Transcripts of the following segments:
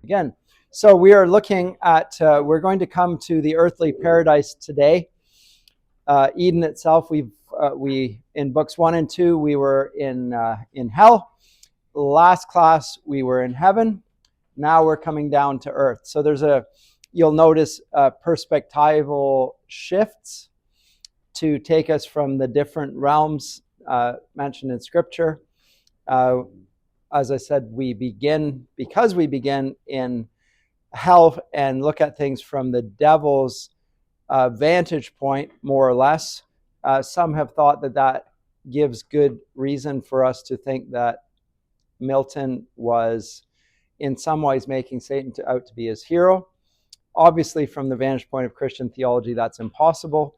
Again, so we are looking at, we're going to come to the earthly paradise today. Eden itself, we in books 1 and 2, we were in hell. Last class, we were in heaven. Now we're coming down to earth. So you'll notice perspectival shifts to take us from the different realms mentioned in Scripture. As I said, because we begin in hell and look at things from the devil's vantage point, more or less. Some have thought that gives good reason for us to think that Milton was in some ways making Satan out to be his hero. Obviously, from the vantage point of Christian theology, that's impossible.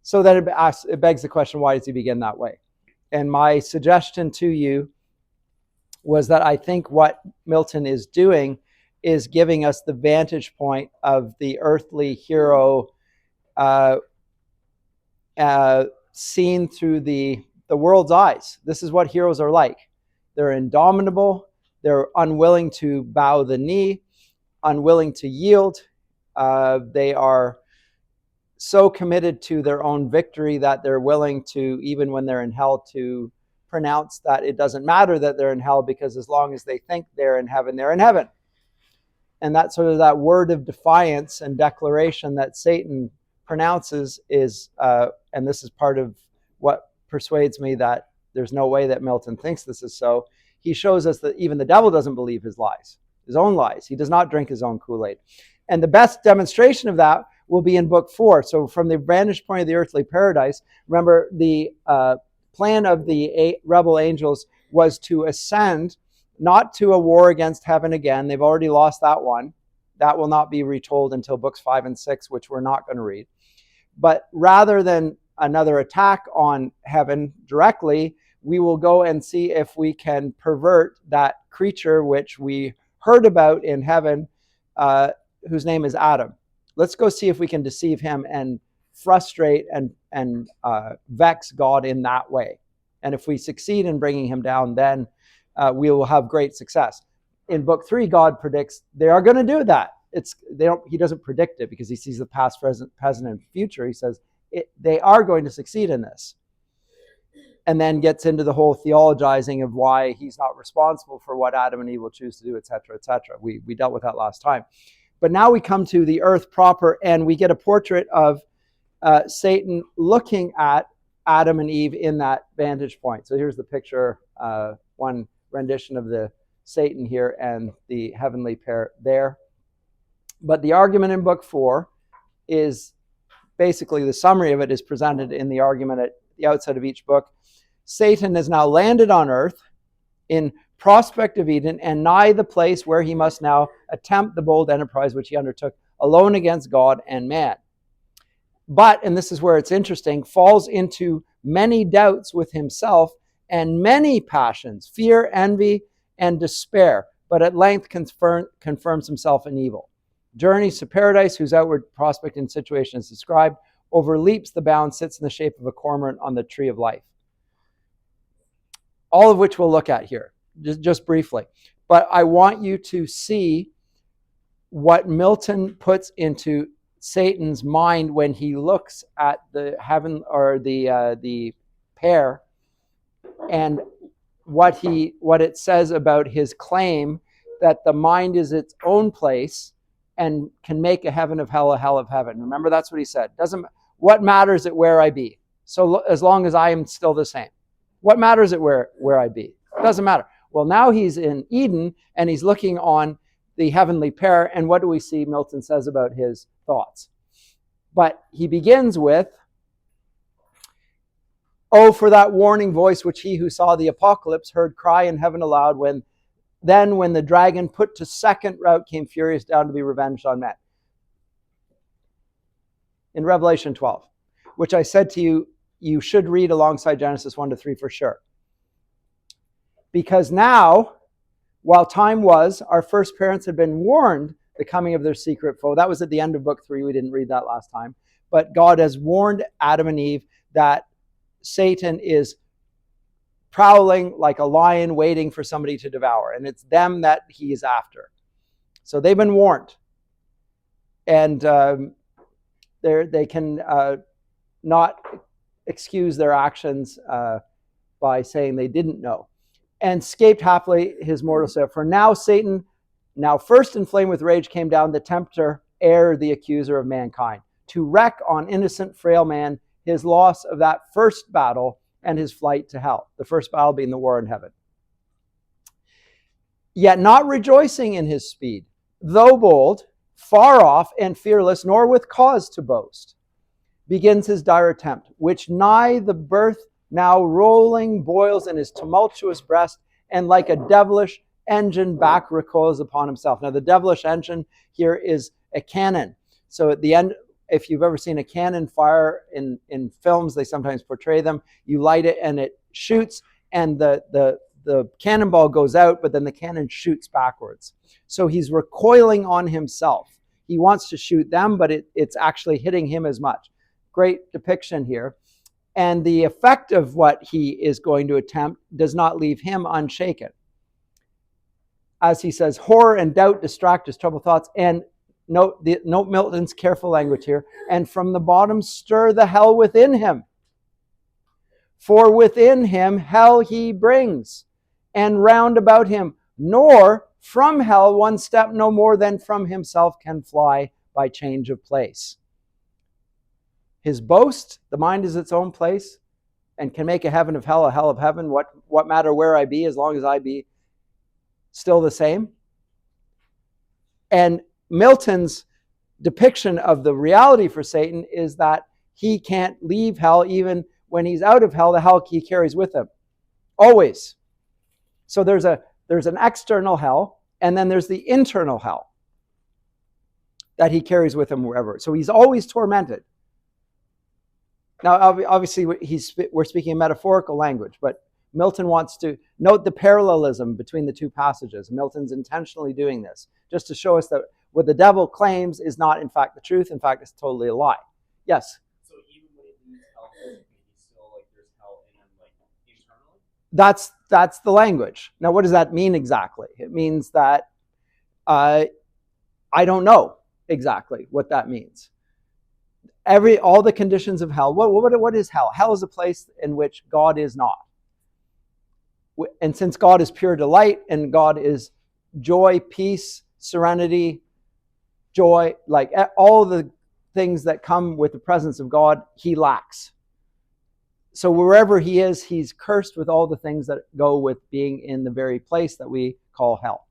So then it begs the question, why does he begin that way? And my suggestion to you was that I think what Milton is doing is giving us the vantage point of the earthly hero seen through the world's eyes. This is what heroes are like. They're indomitable. They're unwilling to bow the knee, unwilling to yield. They are so committed to their own victory that they're willing to, even when they're in hell, to pronounce that it doesn't matter that they're in hell, because as long as they think they're in heaven, they're in heaven. And that's sort of that word of defiance and declaration that Satan pronounces is, and this is part of what persuades me that there's no way that Milton thinks this is so. He shows us that even the devil doesn't believe his lies, his own lies. He does not drink his own Kool-Aid. And the best demonstration of that will be in book 4. So from the vantage point of the earthly paradise, remember the plan of the rebel angels was to ascend, not to a war against heaven again. They've already lost that one. That will not be retold until books 5 and 6, which we're not going to read. But rather than another attack on heaven directly, we will go and see if we can pervert that creature which we heard about in heaven, whose name is Adam. Let's go see if we can deceive him and frustrate and vex God in that way. And if we succeed in bringing him down, then we will have great success. In book 3, God predicts they are going to do that. He doesn't predict it because he sees the past, present, and future. He says they are going to succeed in this. And then gets into the whole theologizing of why he's not responsible for what Adam and Eve will choose to do, etc., etc. We dealt with that last time. But now we come to the earth proper, and we get a portrait of Satan looking at Adam and Eve in that vantage point. So here's the picture, one rendition of the Satan here and the heavenly pair there. But the argument in book 4 is basically the summary of it is presented in the argument at the outset of each book. Satan has now landed on earth in prospect of Eden and nigh the place where he must now attempt the bold enterprise which he undertook alone against God and man. But, and this is where it's interesting, falls into many doubts with himself and many passions, fear, envy, and despair, but at length confirms himself in evil. Journeys to paradise, whose outward prospect and situation is described, overleaps the bound, sits in the shape of a cormorant on the tree of life. All of which we'll look at here, just briefly. But I want you to see what Milton puts into Satan's mind when he looks at the heaven or the pair, and what it says about his claim that the mind is its own place and can make a heaven of hell, a hell of heaven. Remember, that's what he said. What matters it where I be? So as long as I am still the same. What matters it where I be? It doesn't matter. Well, now he's in Eden and he's looking on the heavenly pair, and what do we see Milton says about his thoughts? But he begins with, "Oh, for that warning voice which he who saw the apocalypse heard cry in heaven aloud when the dragon put to second rout came furious down to be revenged on men." In Revelation 12, which I said to you, you should read alongside Genesis 1-3 for sure. Because now, while time was, our first parents had been warned the coming of their secret foe. That was at the end of book 3. We didn't read that last time. But God has warned Adam and Eve that Satan is prowling like a lion waiting for somebody to devour. And it's them that he is after. So they've been warned. And they can not excuse their actions by saying they didn't know. And escaped happily his mortal set. For now Satan, now first inflamed with rage, came down, the tempter, ere the accuser of mankind, to wreak on innocent frail man his loss of that first battle and his flight to hell. The first battle being the war in heaven. Yet not rejoicing in his speed, though bold, far off and fearless, nor with cause to boast, begins his dire attempt, which nigh the birth now rolling boils in his tumultuous breast, and like a devilish engine back recoils upon himself. Now the devilish engine here is a cannon. So at the end, if you've ever seen a cannon fire in films, they sometimes portray them. You light it and it shoots, and the cannonball goes out, but then the cannon shoots backwards. So he's recoiling on himself. He wants to shoot them, but it's actually hitting him as much. Great depiction here. And the effect of what he is going to attempt does not leave him unshaken. As he says, horror and doubt distract his troubled thoughts. And note Milton's careful language here. And from the bottom stir the hell within him. For within him hell he brings, and round about him, nor from hell one step no more than from himself can fly by change of place. His boast, the mind is its own place, and can make a heaven of hell, a hell of heaven. What matter where I be, as long as I be still the same? And Milton's depiction of the reality for Satan is that he can't leave hell. Even when he's out of hell, the hell he carries with him. Always. So there's an external hell, and then there's the internal hell that he carries with him wherever. So he's always tormented. Now, obviously, we're speaking in metaphorical language, but Milton wants to note the parallelism between the two passages. Milton's intentionally doing this just to show us that what the devil claims is not, in fact, the truth. In fact, it's totally a lie. Yes? So even when he leaves hell, he's still like there's hell in him, like internally? That's the language. Now, what does that mean exactly? It means that I don't know exactly what that means. All the conditions of hell. What is hell? Hell is a place in which God is not. And since God is pure delight and God is joy, peace, serenity, joy, like all the things that come with the presence of God, he lacks. So wherever he is, he's cursed with all the things that go with being in the very place that we call hell.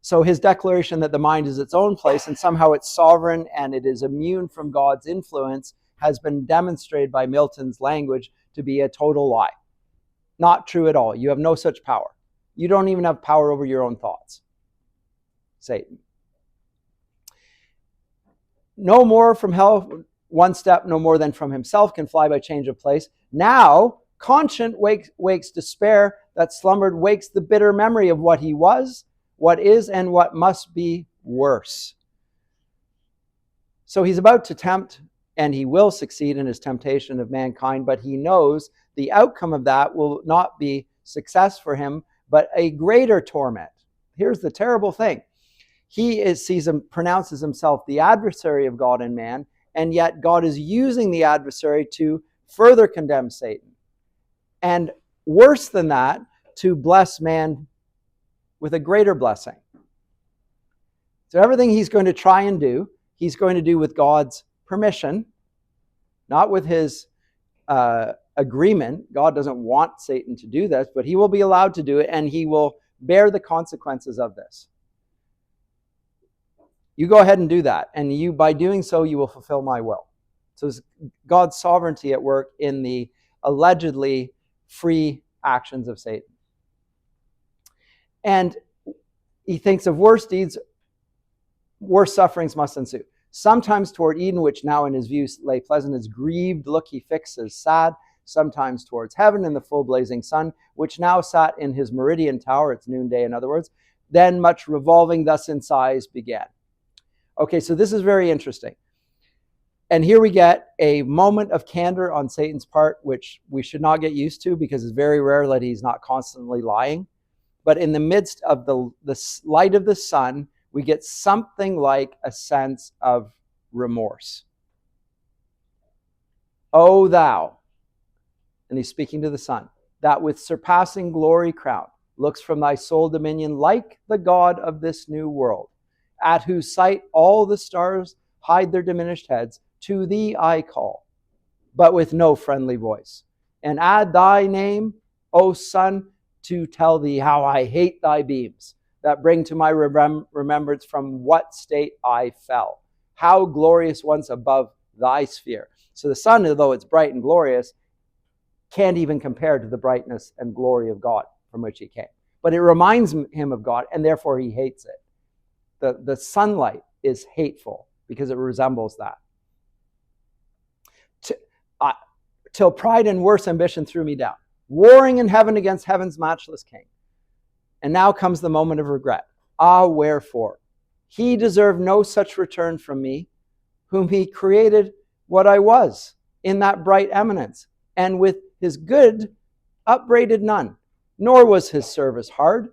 So his declaration that the mind is its own place and somehow it's sovereign and it is immune from God's influence has been demonstrated by Milton's language to be a total lie. Not true at all. You have no such power. You don't even have power over your own thoughts. Satan. No more from hell, one step, no more than from himself can fly by change of place. Now, conscience wakes despair that slumbered, wakes the bitter memory of what he was, what is, and what must be worse. So he's about to tempt, and he will succeed in his temptation of mankind, but he knows the outcome of that will not be success for him, but a greater torment. Here's the terrible thing. He pronounces himself the adversary of God and man, and yet God is using the adversary to further condemn Satan. And worse than that, to bless man with a greater blessing. So everything he's going to try and do, he's going to do with God's permission, not with his agreement. God doesn't want Satan to do this, but he will be allowed to do it, and he will bear the consequences of this. You go ahead and do that, and by doing so, you will fulfill my will. So it's God's sovereignty at work in the allegedly free actions of Satan. And he thinks of worse deeds, worse sufferings must ensue. Sometimes toward Eden, which now in his view lay pleasant, his grieved look he fixes sad. Sometimes towards heaven in the full blazing sun, which now sat in his meridian tower, it's noonday in other words. Then much revolving thus in sighs began. Okay, so this is very interesting. And here we get a moment of candor on Satan's part, which we should not get used to because it's very rare that he's not constantly lying. But in the midst of the light of the sun, we get something like a sense of remorse. O thou, and he's speaking to the sun, that with surpassing glory crown looks from thy sole dominion like the God of this new world, at whose sight all the stars hide their diminished heads, to thee I call, but with no friendly voice, and add thy name, O sun, to tell thee how I hate thy beams, that bring to my remembrance from what state I fell, how glorious once above thy sphere. So the sun, although it's bright and glorious, can't even compare to the brightness and glory of God from which he came. But it reminds him of God, and therefore he hates it. The sunlight is hateful because it resembles that. Till pride and worse ambition threw me down, warring in heaven against heaven's matchless king. And now comes the moment of regret. Ah, wherefore? He deserved no such return from me, whom he created what I was in that bright eminence, and with his good upbraided none, nor was his service hard.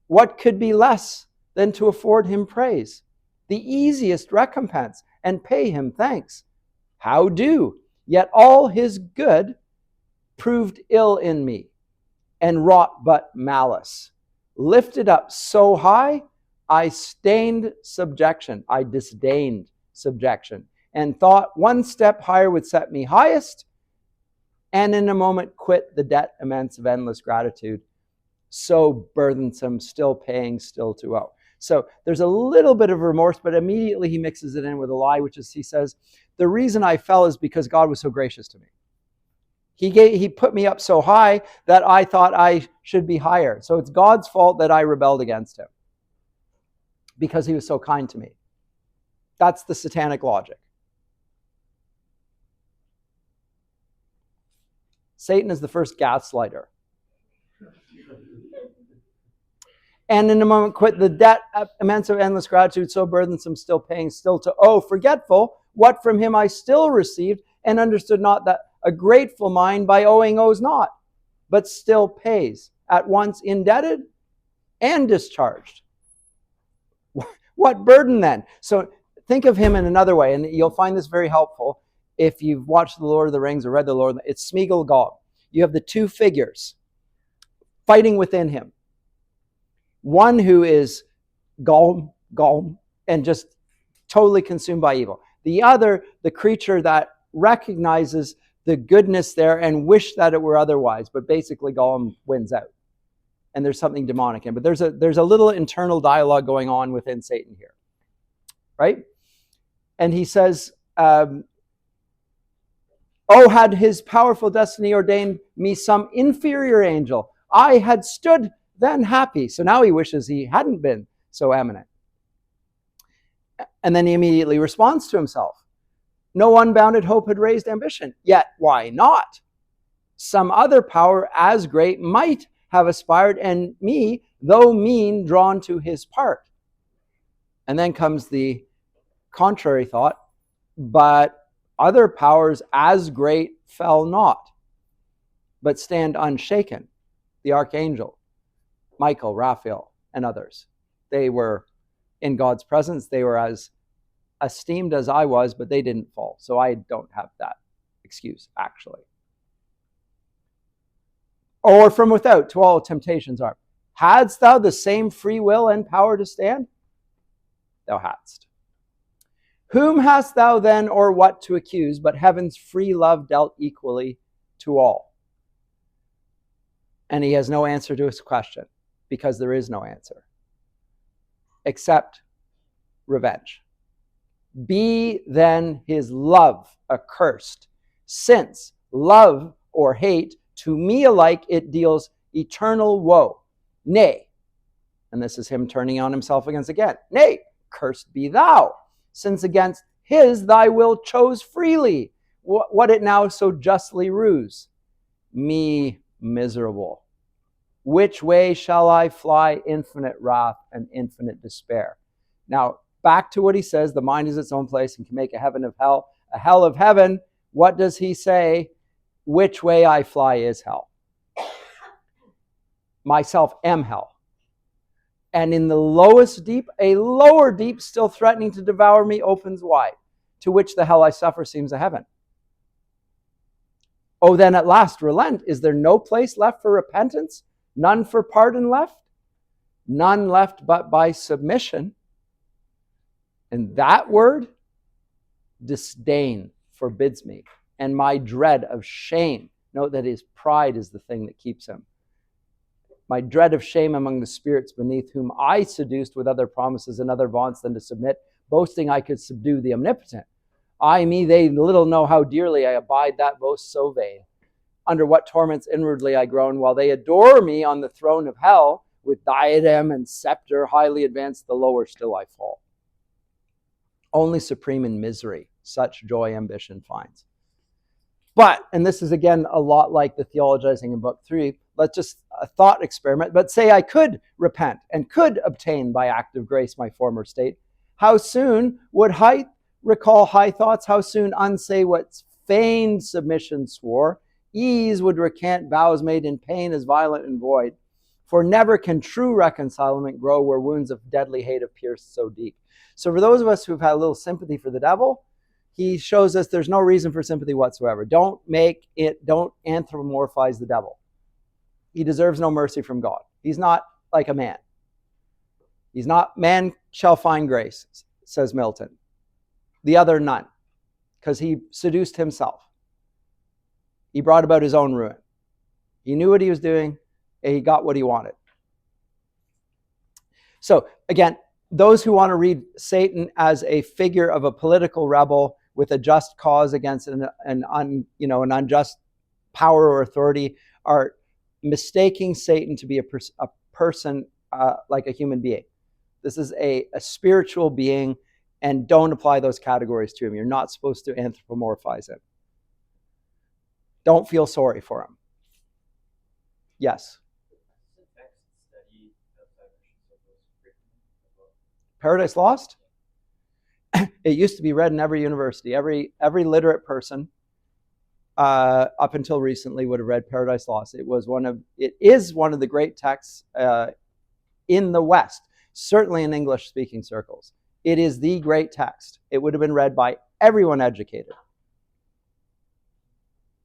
What could be less than to afford him praise, the easiest recompense, and pay him thanks? How do? Yet all his good proved ill in me, and wrought but malice. Lifted up so high, I disdained subjection, and thought one step higher would set me highest, and in a moment quit the debt immense of endless gratitude, so burdensome, still paying, still to owe. So there's a little bit of remorse, but immediately he mixes it in with a lie, which is, he says, the reason I fell is because God was so gracious to me. He put me up so high that I thought I should be higher. So it's God's fault that I rebelled against him because he was so kind to me. That's the satanic logic. Satan is the first gaslighter. And in a moment quit the debt immense of endless gratitude, so burdensome, still paying, still to owe, forgetful what from him I still received, and understood not that a grateful mind by owing owes not, but still pays, at once indebted and discharged. What burden then? So think of him in another way, and you'll find this very helpful if you've watched The Lord of the Rings or read The Lord. It's Smeagol Gog. You have the two figures fighting within him. One who is Golm, and just totally consumed by evil. The other, the creature that recognizes the goodness there and wish that it were otherwise, but basically Gollum wins out. And there's something demonic in it. But there's a little internal dialogue going on within Satan here, right? And he says, oh, had his powerful destiny ordained me some inferior angel, I had stood then happy. So now he wishes he hadn't been so eminent. And then he immediately responds to himself. No unbounded hope had raised ambition. Yet why not? Some other power as great might have aspired, and me, though mean, drawn to his part. And then comes the contrary thought, but other powers as great fell not, but stand unshaken. The archangel, Michael, Raphael, and others. They were in God's presence. They were as esteemed as I was, but they didn't fall. So I don't have that excuse, actually. Or from without, to all temptations are. Hadst thou the same free will and power to stand? Thou hadst. Whom hast thou then or what to accuse, but heaven's free love dealt equally to all? And he has no answer to his question, because there is no answer, except revenge. Be then his love accursed, since love or hate, to me alike it deals eternal woe. Nay, and this is him turning on himself again. Nay, cursed be thou, since against his thy will chose freely, what it now so justly rues. Me miserable. Which way shall I fly? Infinite wrath and infinite despair. Now, back to what he says, the mind is its own place and can make a heaven of hell, a hell of heaven. What does he say? Which way I fly is hell. myself am hell. And in the lowest deep, a lower deep still threatening to devour me opens wide, to which the hell I suffer seems a heaven. Oh, then at last relent. Is there no place left for repentance? None for pardon left? None left but by submission. And that word, disdain, forbids me. And my dread of shame. Note that his pride is the thing that keeps him. My dread of shame among the spirits beneath whom I seduced with other promises and other vaunts than to submit, boasting I could subdue the omnipotent. I, me, they little know how dearly I abide that boast so vain. Under what torments inwardly I groan, while they adore me on the throne of hell, with diadem and scepter highly advanced, the lower still I fall. Only supreme in misery, such joy ambition finds. But, and this is again a lot like the theologizing in book 3, let's just a thought experiment, but say I could repent and could obtain by act of grace my former state. How soon would I recall high thoughts? How soon unsay what feigned submission swore? Ease would recant vows made in pain as violent and void. For never can true reconcilement grow where wounds of deadly hate have pierced so deep. So for those of us who've had a little sympathy for the devil, he shows us there's no reason for sympathy whatsoever. Don't anthropomorphize the devil. He deserves no mercy from God. He's not like a man. He's not, man shall find grace, says Milton. The other none, because he seduced himself. He brought about his own ruin. He knew what he was doing, and he got what he wanted. So again, those who want to read Satan as a figure of a political rebel with a just cause against an unjust power or authority are mistaking Satan to be a person like a human being. This is a spiritual being, and don't apply those categories to him. You're not supposed to anthropomorphize him. Don't feel sorry for him. Yes? Paradise Lost? It used to be read in every university. Every literate person up until recently would have read Paradise Lost. It is one of the great texts in the West, certainly in English-speaking circles. It is the great text. It would have been read by everyone educated.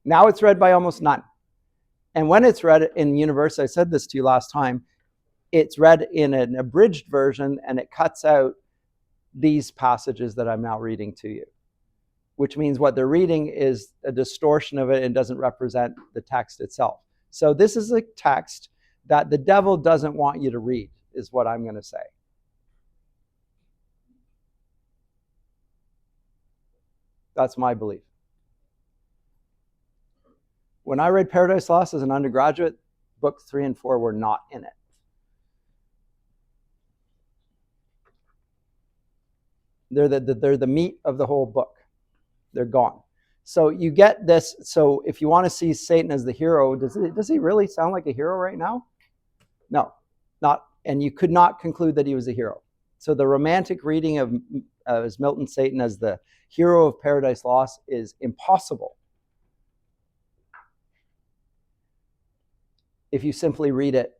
Now it's read by almost none. And when it's read in university, I said this to you last time, it's read in an abridged version, and it cuts out these passages that I'm now reading to you, which means what they're reading is a distortion of it and doesn't represent the text itself. So this is a text that the devil doesn't want you to read, is what I'm going to say. That's my belief. When I read Paradise Lost as an undergraduate, books 3 and 4 were not in it. They're the meat of the whole book. They're gone. So you get this. So if you want to see Satan as the hero, does he really sound like a hero right now? No, not. And you could not conclude that he was a hero. So the romantic reading of Milton Satan as the hero of Paradise Lost is impossible if you simply read it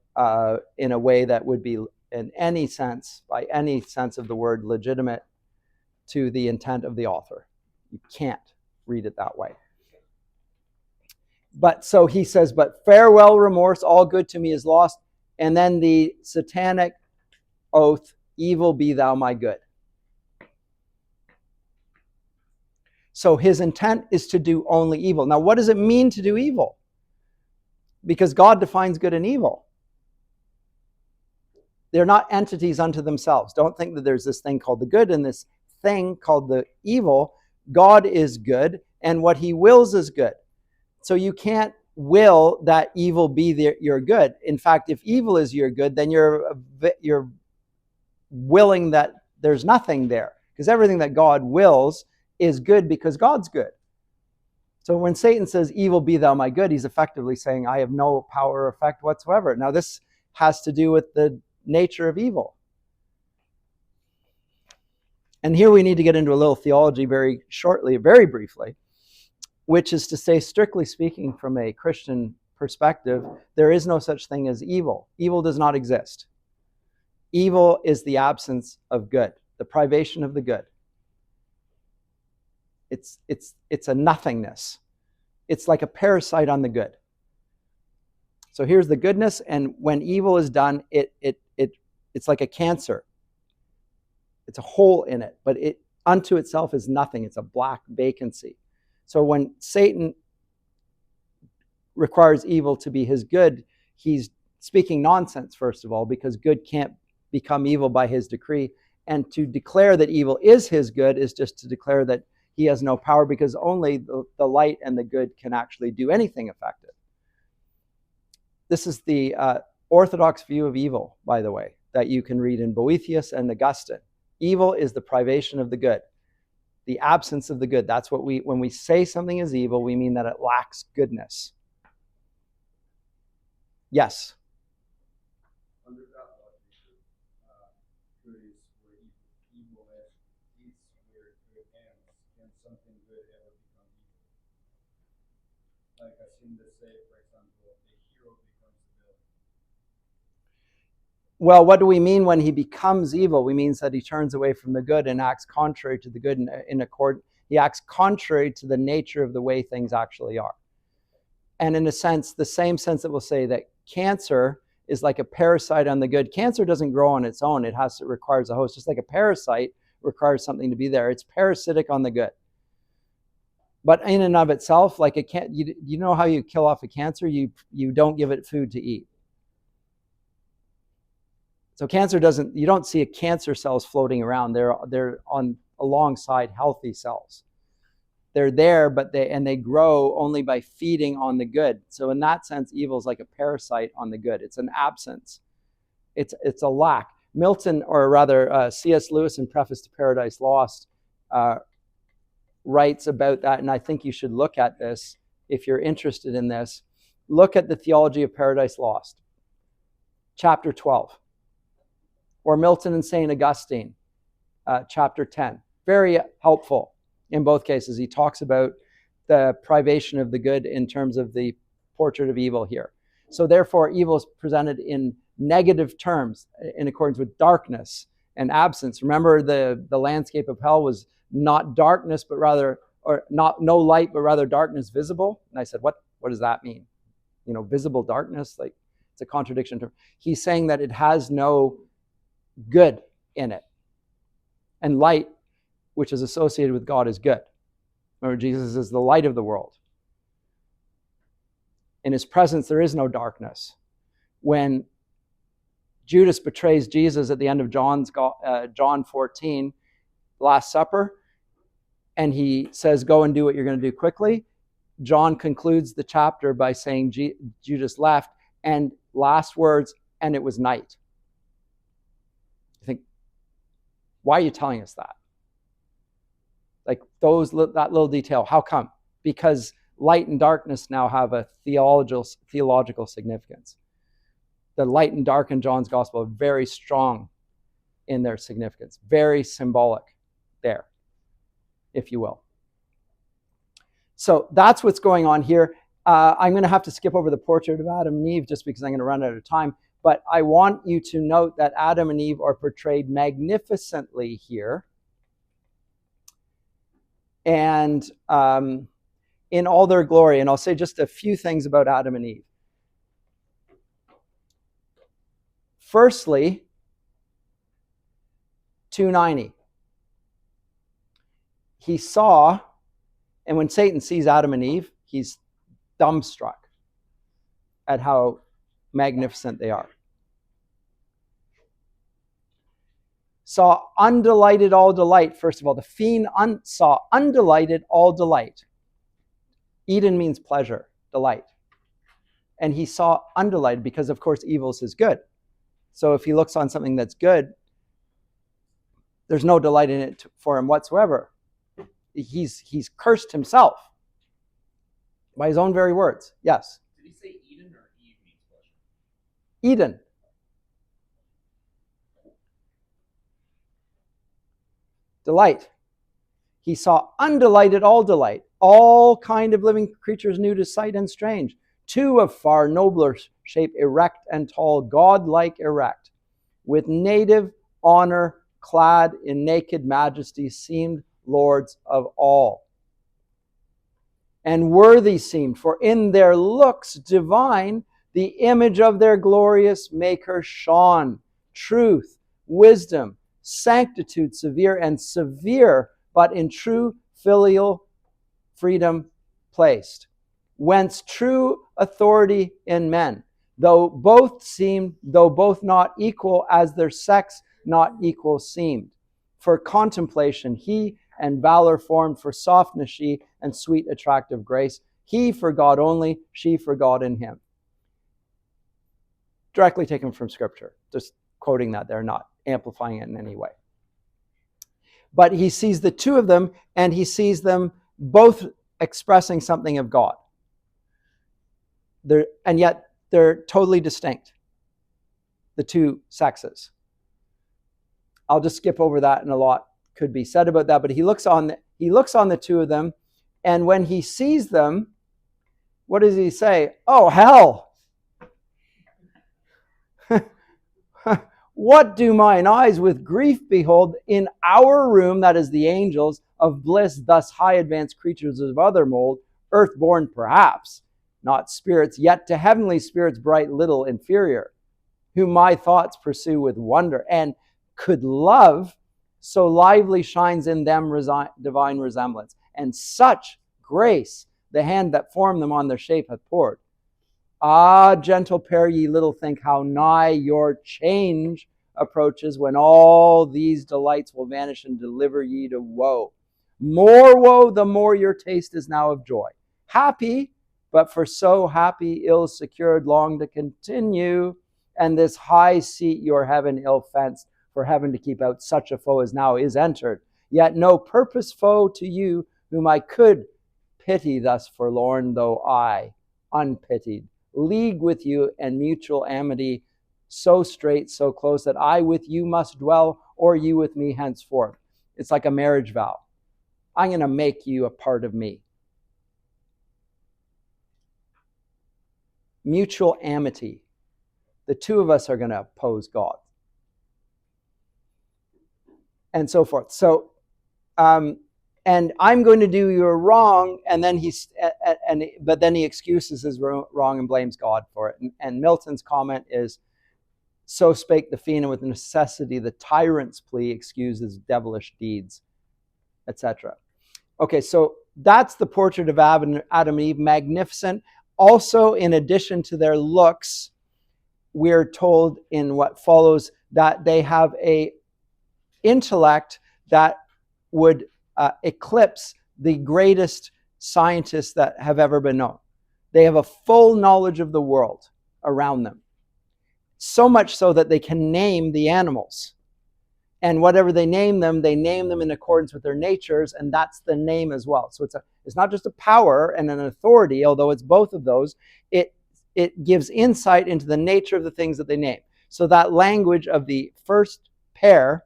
in a way that would be, in any sense, by any sense of the word, legitimate to the intent of the author. You can't read it that way. But so he says, but farewell remorse, all good to me is lost. And then the satanic oath, evil be thou my good. So his intent is to do only evil. Now, what does it mean to do evil? Because God defines good and evil. They're not entities unto themselves. Don't think that there's this thing called the good and this thing called the evil. God is good, and what he wills is good. So you can't will that evil be your good. In fact, if evil is your good, then you're willing that there's nothing there, because everything that God wills is good because God's good. So when Satan says, evil be thou my good, he's effectively saying, I have no power or effect whatsoever. Now this has to do with the nature of evil. And here we need to get into a little theology very shortly, very briefly, which is to say, strictly speaking, from a Christian perspective, there is no such thing as evil. Evil does not exist. Evil is the absence of good, the privation of the good. It's a nothingness. It's like a parasite on the good. So here's the goodness, and when evil is done, it's like a cancer. It's a hole in it, but it unto itself is nothing. It's a black vacancy. So when Satan requires evil to be his good, he's speaking nonsense, first of all, because good can't become evil by his decree. And to declare that evil is his good is just to declare that he has no power, because only the light and the good can actually do anything effective. This is the orthodox view of evil, by the way, that you can read in Boethius and Augustine. Evil is the privation of the good, the absence of the good. That's what when we say something is evil, we mean that it lacks goodness. Yes? Under that logic, good is where evil is where good ends. Can something good ever become evil? Like I've seen this say, for example, a hero becomes a villain. Well, what do we mean when he becomes evil? We mean that he turns away from the good and acts contrary to the good. He acts contrary to the nature of the way things actually are. And in a sense, the same sense that we'll say that cancer is like a parasite on the good. Cancer doesn't grow on its own. It requires a host. Just like a parasite requires something to be there. It's parasitic on the good. But in and of itself, like you know how you kill off a cancer? You don't give it food to eat. So you don't see cancer cells floating around. They're on alongside healthy cells. They're there, but they grow only by feeding on the good. So in that sense, evil is like a parasite on the good. It's an absence. It's a lack. Milton, or rather C.S. Lewis in Preface to Paradise Lost, writes about that, and I think you should look at this if you're interested in this. Look at the Theology of Paradise Lost, chapter 12. Or Milton and St. Augustine, chapter 10. Very helpful in both cases. He talks about the privation of the good in terms of the portrait of evil here. So therefore, evil is presented in negative terms in accordance with darkness and absence. Remember, the landscape of hell was not darkness, but rather, or not no light, but rather darkness visible. And I said, what does that mean? Visible darkness? Like, it's a contradiction term. He's saying that it has no good in it. And light, which is associated with God, is good. Remember, Jesus is the light of the world. In his presence, there is no darkness. When Judas betrays Jesus at the end of John 14, Last Supper, and he says, go and do what you're going to do quickly, John concludes the chapter by saying Judas left, and last words, and it was night. I think, why are you telling us that? Like that little detail, how come? Because light and darkness now have a theological significance. The light and dark in John's gospel are very strong in their significance, very symbolic there, if you will. So that's what's going on here. I'm going to have to skip over the portrait of Adam and Eve just because I'm going to run out of time. But I want you to note that Adam and Eve are portrayed magnificently here. And in all their glory. And I'll say just a few things about Adam and Eve. Firstly, 290. He saw, and when Satan sees Adam and Eve, he's dumbstruck at how magnificent they are. Saw undelighted all delight. First of all, the fiend saw undelighted all delight. Eden means pleasure, delight. And he saw undelighted because, of course, evil is good. So if he looks on something that's good, there's no delight in it for him whatsoever. He's cursed himself by his own very words. Yes? Did he say Eden or Eve means pleasure? Eden. Delight. He saw undelighted all delight. All kind of living creatures new to sight and strange. two of far nobler shape, erect and tall, God-like erect, with native honor clad in naked majesty, seemed lords of all. And worthy seemed, for in their looks divine, the image of their glorious Maker shone. Truth, wisdom, sanctitude severe, and severe, but in true filial freedom placed. Whence true authority in men, though both not equal as their sex not equal seemed. For contemplation he, and valor formed, for softness she, and sweet attractive grace. He for God only, she for God in him. Directly taken from Scripture. Just quoting that there, not amplifying it in any way. But he sees the two of them, and he sees them both expressing something of God. And yet they're totally distinct, the two sexes. I'll just skip over that, and a lot could be said about that. But he looks on the two of them, and when he sees them, what does he say? Oh, hell! What do mine eyes with grief behold in our room, that is the angels of bliss, thus high advanced creatures of other mold, earth-born perhaps, not spirits, yet to heavenly spirits bright little inferior, whom my thoughts pursue with wonder, and could love so lively shines in them divine resemblance, and such grace the hand that formed them on their shape hath poured. Ah, gentle pair, ye little think how nigh your change approaches, when all these delights will vanish and deliver ye to woe. More woe, the more your taste is now of joy. Happy, but for so happy, ill secured, long to continue, and this high seat your heaven ill fenced, for heaven to keep out such a foe as now is entered. Yet no purpose foe to you, whom I could pity thus forlorn, though I, unpitied, league with you and mutual amity, so straight, so close, that I with you must dwell, or you with me henceforth. It's like a marriage vow. I'm going to make you a part of me. Mutual amity. The two of us are going to oppose God. And so forth. So, and I'm going to do you wrong, and then but then he excuses his wrong and blames God for it. And Milton's comment is, so spake the fiend, and with necessity the tyrant's plea excuses devilish deeds, etc. Okay, so that's the portrait of Adam and Eve, magnificent. Also, in addition to their looks, we're told in what follows that they have a intellect that would eclipse the greatest scientists that have ever been known. They have a full knowledge of the world around them. So much so that they can name the animals. And whatever they name them in accordance with their natures, and that's the name as well. So it's not just a power and an authority, although it's both of those. It gives insight into the nature of the things that they name. So that language of the first pair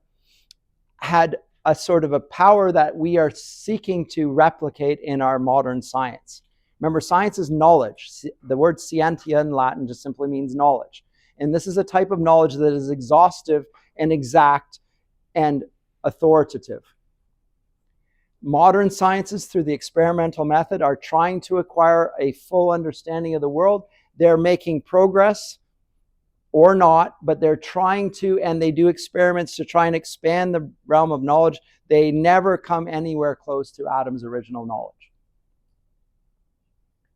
had a sort of a power that we are seeking to replicate in our modern science. Remember, science is knowledge. The word scientia in Latin just simply means knowledge. And this is a type of knowledge that is exhaustive and exact and authoritative. Modern sciences, through the experimental method, are trying to acquire a full understanding of the world. They're making progress, or not, but they're trying to, and they do experiments to try and expand the realm of knowledge. They never come anywhere close to Adam's original knowledge,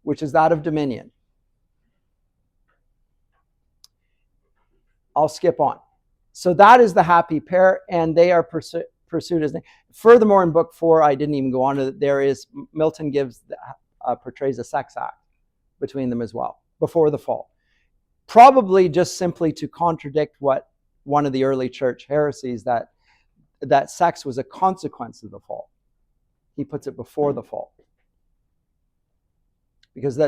which is that of dominion. I'll skip on. So that is the happy pair, and they are pursued as. Furthermore, in book 4, I didn't even go on to it. There is, Milton portrays a sex act between them as well, before the fall. Probably just simply to contradict what one of the early church heresies, that sex was a consequence of the fall. He puts it before the fall. Because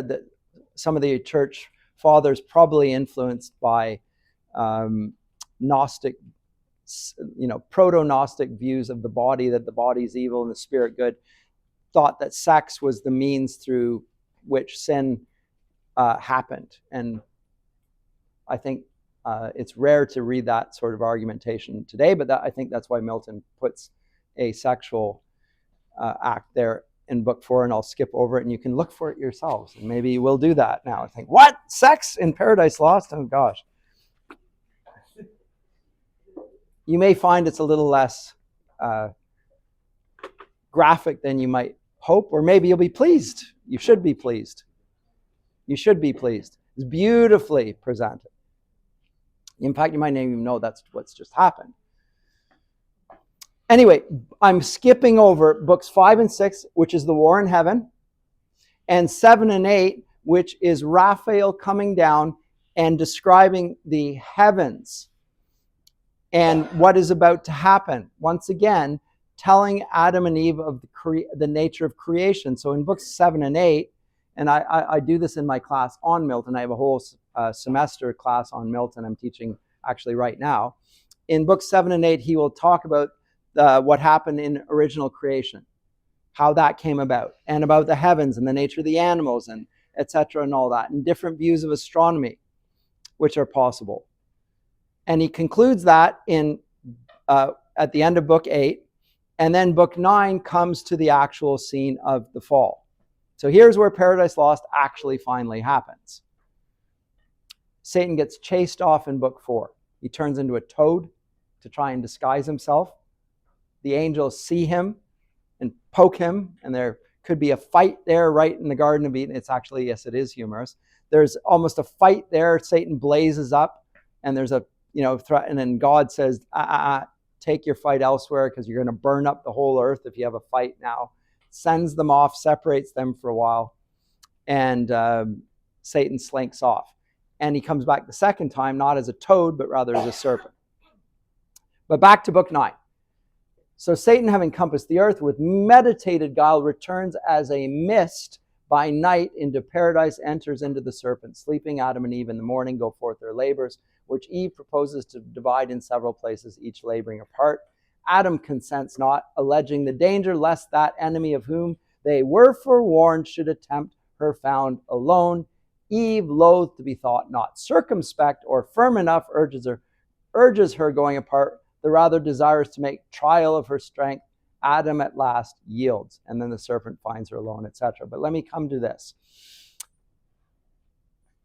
some of the church fathers, probably influenced by Gnostic, proto-Gnostic views of the body, that the body is evil and the spirit good, thought that sex was the means through which sin happened. And I think it's rare to read that sort of argumentation today, but I think that's why Milton puts a sexual act there in book 4, and I'll skip over it and you can look for it yourselves. And maybe we'll do that now. I think, what? Sex in Paradise Lost? Oh gosh. You may find it's a little less graphic than you might hope, or maybe you'll be pleased. You should be pleased. You should be pleased. It's beautifully presented. In fact, you might not even know that's what's just happened. Anyway, I'm skipping over books 5 and 6, which is the war in heaven, and 7 and 8, which is Raphael coming down and describing the heavens and what is about to happen. Once again, telling Adam and Eve of the nature of creation. So in books 7 and 8, and I do this in my class on Milton. I have a whole semester class on Milton I'm teaching actually right now. In books 7 and 8, he will talk about what happened in original creation, how that came about, and about the heavens and the nature of the animals, and etc. and all that, and different views of astronomy, which are possible. And he concludes that in at the end of book 8, and then book 9 comes to the actual scene of the fall. So here's where Paradise Lost actually finally happens. Satan gets chased off in book 4. He turns into a toad to try and disguise himself. The angels see him and poke him, and there could be a fight there right in the Garden of Eden. It's actually, yes, it is humorous. There's almost a fight there. Satan blazes up, and there's a threat, and then God says, take your fight elsewhere, because you're going to burn up the whole earth if you have a fight now. Sends them off, separates them for a while, and Satan slinks off. And he comes back the second time, not as a toad, but rather as a serpent. But back to book 9. So Satan, having compassed the earth with meditated guile, returns as a mist by night into paradise, enters into the serpent. Sleeping Adam and Eve in the morning go forth their labors, which Eve proposes to divide in several places, each laboring apart. Adam consents not, alleging the danger lest that enemy of whom they were forewarned should attempt her found alone. Eve, loath to be thought not circumspect or firm enough, urges her going apart, the rather desires to make trial of her strength. Adam at last yields, and then the serpent finds her alone, etc. But let me come to this.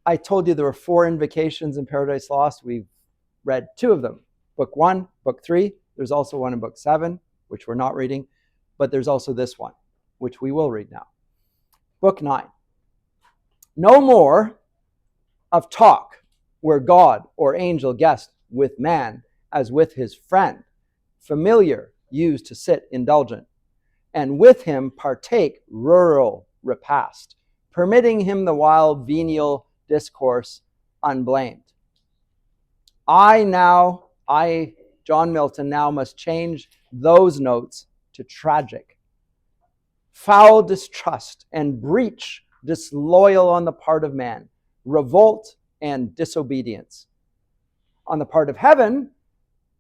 I told you there were 4 invocations in Paradise Lost. We've read 2 of them. Book 1, book 3. There's also one in book 7, which we're not reading, but there's also this one, which we will read now. Book 9. No more of talk where God or angel guest with man as with his friend, familiar, used to sit indulgent, and with him partake rural repast, permitting him the while venial discourse unblamed. I, John Milton, now must change those notes to tragic. Foul distrust and breach disloyal on the part of man, revolt and disobedience. On the part of heaven,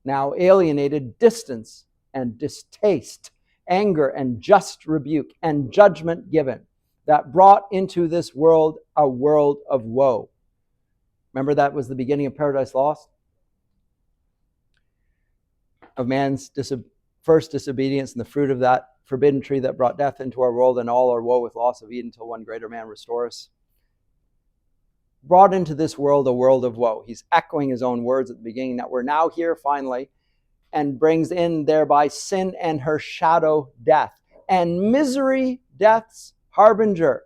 now alienated, distance and distaste, anger and just rebuke and judgment given, that brought into this world a world of woe. Remember, that was the beginning of Paradise Lost? Of man's first disobedience and the fruit of that forbidden tree that brought death into our world, and all our woe with loss of Eden till one greater man restore us. Brought into this world a world of woe. He's echoing his own words at the beginning, that we're now here finally, and brings in thereby sin and her shadow, death, and misery, death's harbinger.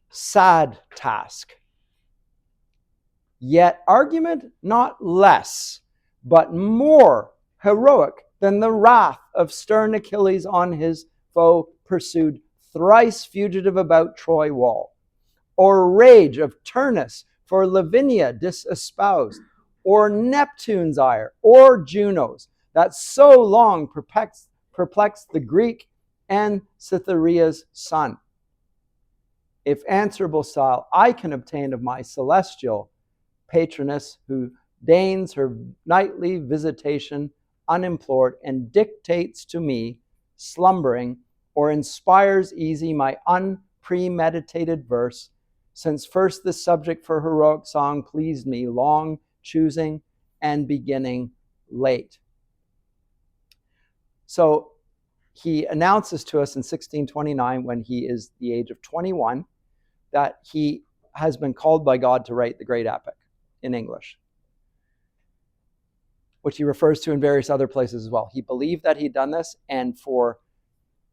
Sad task. Yet argument not less, but more heroic than the wrath of stern Achilles on his foe pursued, thrice fugitive about Troy wall, or rage of Turnus for Lavinia disespoused, or Neptune's ire, or Juno's, that so long perplexed the Greek and Cytherea's son. If answerable style I can obtain of my celestial patroness, who deigns her nightly visitation unimplored, and dictates to me, slumbering, or inspires easy my unpremeditated verse, Since first this subject for heroic song pleased me, long choosing and beginning late. So he announces to us in 1629, when he is the age of 21, that he has been called by God to write the great epic in English, which he refers to in various other places as well. He believed that he'd done this, and for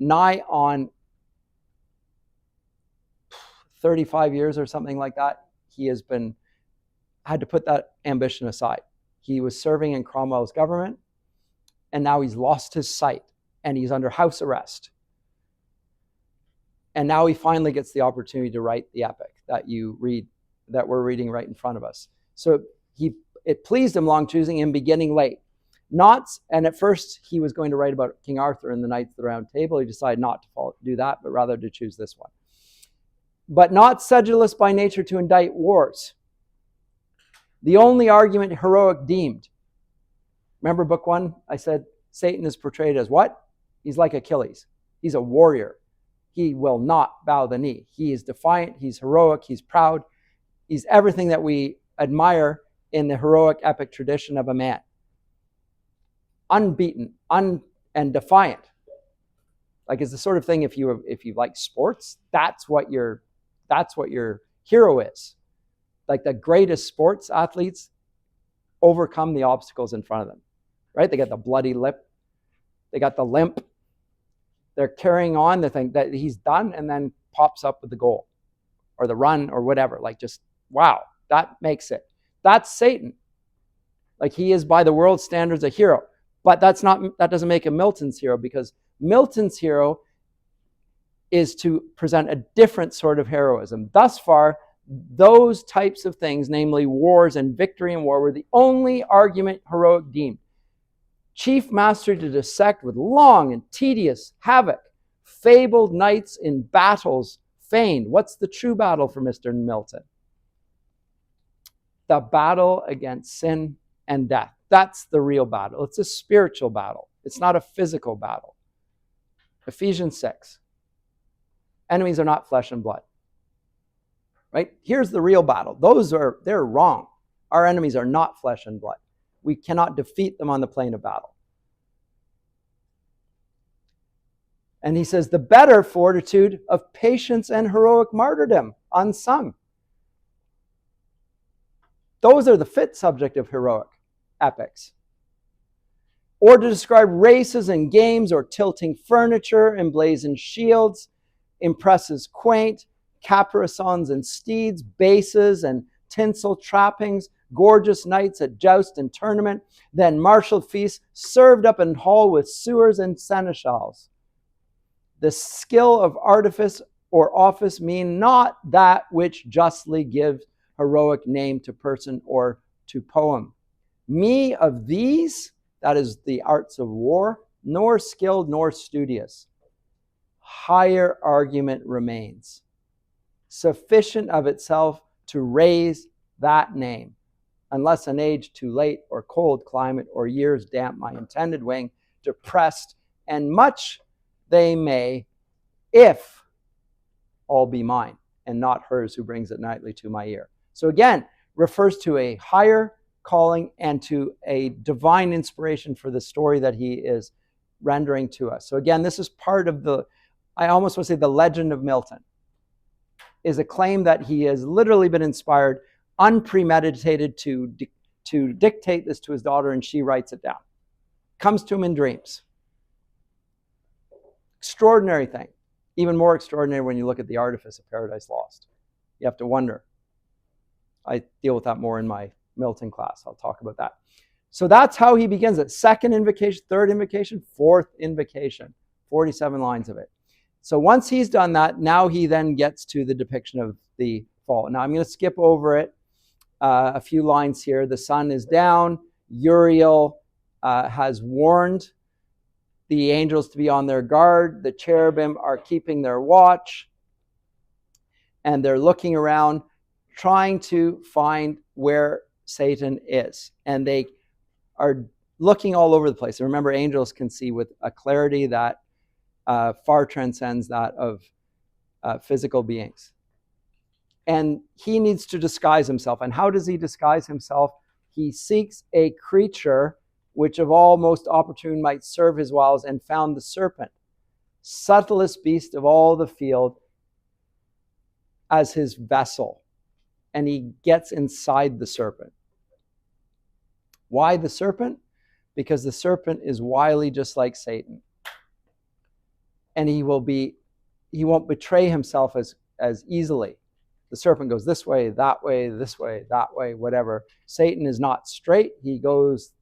nigh on 35 years or something like that, he has had to put that ambition aside. He was serving in Cromwell's government, and now he's lost his sight, and he's under house arrest. And now he finally gets the opportunity to write the epic that we're reading right in front of us. So it pleased him, long choosing and beginning late. And at first he was going to write about King Arthur and the Knights of the Round Table. He decided not to do that, but rather to choose this one. But not sedulous by nature to indict wars. The only argument heroic deemed. Remember book 1? I said Satan is portrayed as what? He's like Achilles. He's a warrior. He will not bow the knee. He is defiant. He's heroic. He's proud. He's everything that we admire in the heroic epic tradition of a man. Unbeaten, and defiant. Like, it's the sort of thing, if you like sports, that's what your hero is. Like, the greatest sports athletes overcome the obstacles in front of them, right? They got the bloody lip. They got the limp. They're carrying on the thing that he's done, and then pops up with the goal or the run or whatever. Like, just, wow, that makes it. That's Satan. Like, he is by the world standards a hero. But that doesn't make him Milton's hero, because Milton's hero is to present a different sort of heroism. Thus far, those types of things, namely wars and victory in war, were the only argument heroic deemed. Chief mastery to dissect with long and tedious havoc, fabled knights in battles feigned. What's the true battle for Mr. Milton? The battle against sin and death. That's the real battle. It's a spiritual battle. It's not a physical battle. Ephesians 6. Enemies are not flesh and blood. Right? Here's the real battle. They're wrong. Our enemies are not flesh and blood. We cannot defeat them on the plane of battle. And he says, the better fortitude of patience and heroic martyrdom, unsung. Those are the fit subject of heroic epics. Or to describe races and games, or tilting furniture, emblazoned shields, impresses quaint, caparisons and steeds, bases and tinsel trappings, gorgeous knights at joust and tournament, then martial feasts served up in hall with sewers and seneschals. The skill of artifice or office mean not that which justly gives heroic name to person or to poem. Me of these, that is the arts of war, nor skilled nor studious. Higher argument remains, sufficient of itself to raise that name, unless an age too late, or cold climate, or years damp my intended wing, depressed, and much they may, if all be mine, and not hers who brings it nightly to my ear. So again, refers to a higher calling and to a divine inspiration for the story that he is rendering to us. So again, this is part of I almost want to say the legend of Milton, is a claim that he has literally been inspired, unpremeditated, to dictate this to his daughter, and she writes it down. Comes to him in dreams. Extraordinary thing. Even more extraordinary when you look at the artifice of Paradise Lost. You have to wonder. I deal with that more in my Milton class. I'll talk about that. So that's how he begins it. Second invocation, third invocation, fourth invocation. 47 lines of it. So once he's done that, now he then gets to the depiction of the fall. Now I'm going to skip over it a few lines here. The sun is down. Uriel has warned the angels to be on their guard. The cherubim are keeping their watch. And they're looking around, trying to find where Satan is. And they are looking all over the place. And remember, angels can see with a clarity that far transcends that of physical beings. And he needs to disguise himself. And how does he disguise himself? He seeks a creature which of all most opportune might serve his wiles, and found the serpent, subtlest beast of all the field, as his vessel. And he gets inside the serpent. Why the serpent? Because the serpent is wily, just like Satan. And he won't betray himself as easily. The serpent goes this way, that way, whatever. Satan is not straight. He goes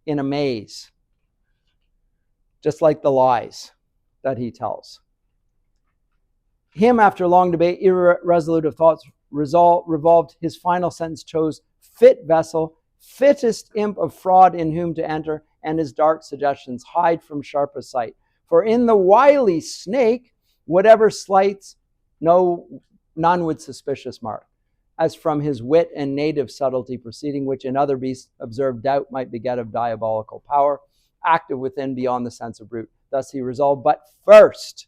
in a maze, just like the lies that he tells. Him, after long debate, irresolute of thoughts, revolved his final sentence, chose fit vessel, fittest imp of fraud in whom to enter, and his dark suggestions hide from sharpest sight. For in the wily snake, whatever slights, none would suspicious mark, as from his wit and native subtlety proceeding, which in other beasts observed doubt might beget of diabolical power, active within beyond the sense of brute. Thus he resolved, but first,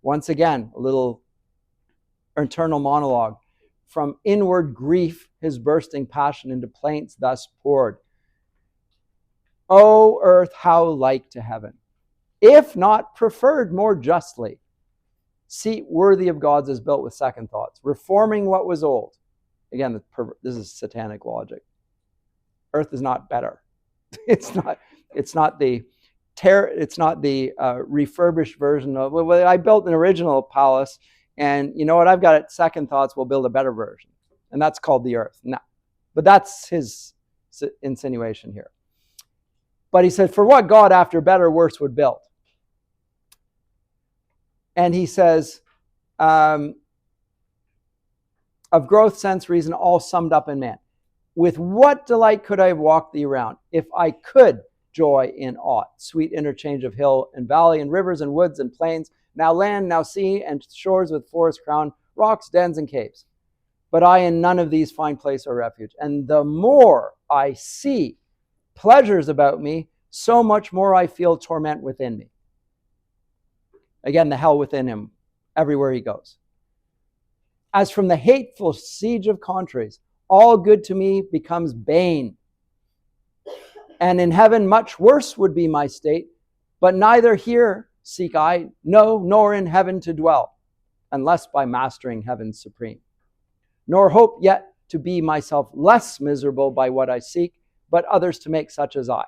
once again, a little internal monologue, from inward grief his bursting passion into plaints thus poured. O earth, how like to heaven, if not preferred more justly, seat worthy of gods is built with second thoughts, reforming what was old. Again, this is satanic logic. Earth is not better. It's not the refurbished version of, well, I built an original palace, and you know what? I've got it. Second thoughts, we'll build a better version, and that's called the earth. No, but that's his insinuation here. But he said, for what God after better, worse would build? And he says, of growth, sense, reason, all summed up in man. With what delight could I have walked thee around, if I could joy in aught? Sweet interchange of hill and valley, and rivers and woods and plains, now land, now sea, and shores with forest crown, rocks, dens, and caves. But I in none of these find place or refuge. And the more I see pleasures about me, so much more I feel torment within me. Again, the hell within him, everywhere he goes. As from the hateful siege of contraries, all good to me becomes bane. And in heaven much worse would be my state, but neither here seek I, no, nor in heaven to dwell, unless by mastering heaven supreme. Nor hope yet to be myself less miserable by what I seek, but others to make such as I.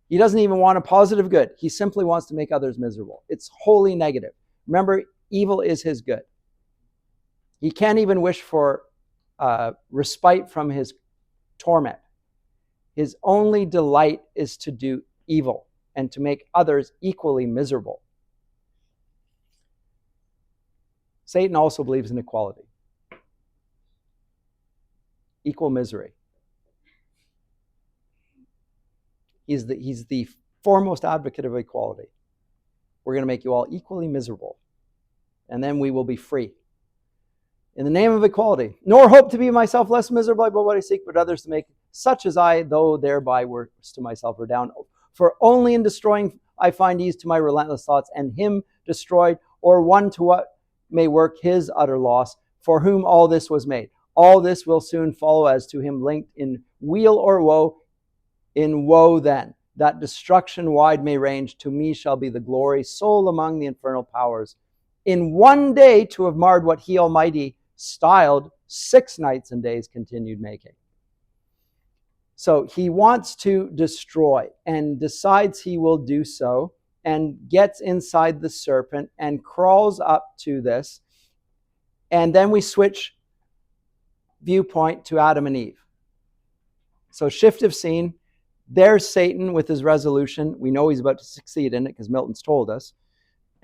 He doesn't even want a positive good. He simply wants to make others miserable. It's wholly negative. Remember, evil is his good. He can't even wish for respite from his torment. His only delight is to do evil and to make others equally miserable. Satan also believes in equality. Equal misery. He's the foremost advocate of equality. We're going to make you all equally miserable, and then we will be free. In the name of equality, nor hope to be myself less miserable by what I seek, but others to make such as I, though thereby worse to myself or down. For only in destroying I find ease to my relentless thoughts, and him destroyed, or one to what may work his utter loss, for whom all this was made. All this will soon follow as to him linked in weal or woe. In woe then, that destruction wide may range, to me shall be the glory, sole among the infernal powers. In one day to have marred what he almighty styled 6 nights and days continued making. So he wants to destroy and decides he will do so, and gets inside the serpent and crawls up to this. And then we switch viewpoint to Adam and Eve. So shift of scene. There's Satan with his resolution. We know he's about to succeed in it because Milton's told us.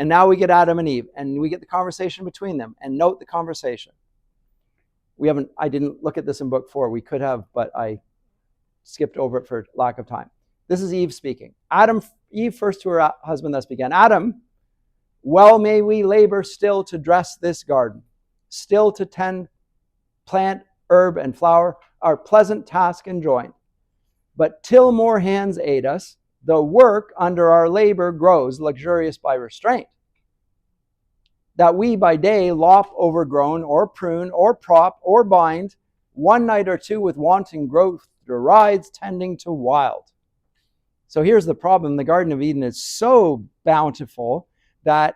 And now we get Adam and Eve, and we get the conversation between them. And note the conversation. I didn't look at this in book 4. We could have, but I skipped over it for lack of time. This is Eve speaking. Eve first to her husband thus began. Adam, well may we labor still to dress this garden, still to tend plant, herb, and flower, our pleasant task enjoined. But till more hands aid us, the work under our labor grows luxurious by restraint. that we by day lop overgrown, or prune, or prop, or bind, one night or two with wanton growth derides, tending to wild. So here's the problem. The Garden of Eden is so bountiful that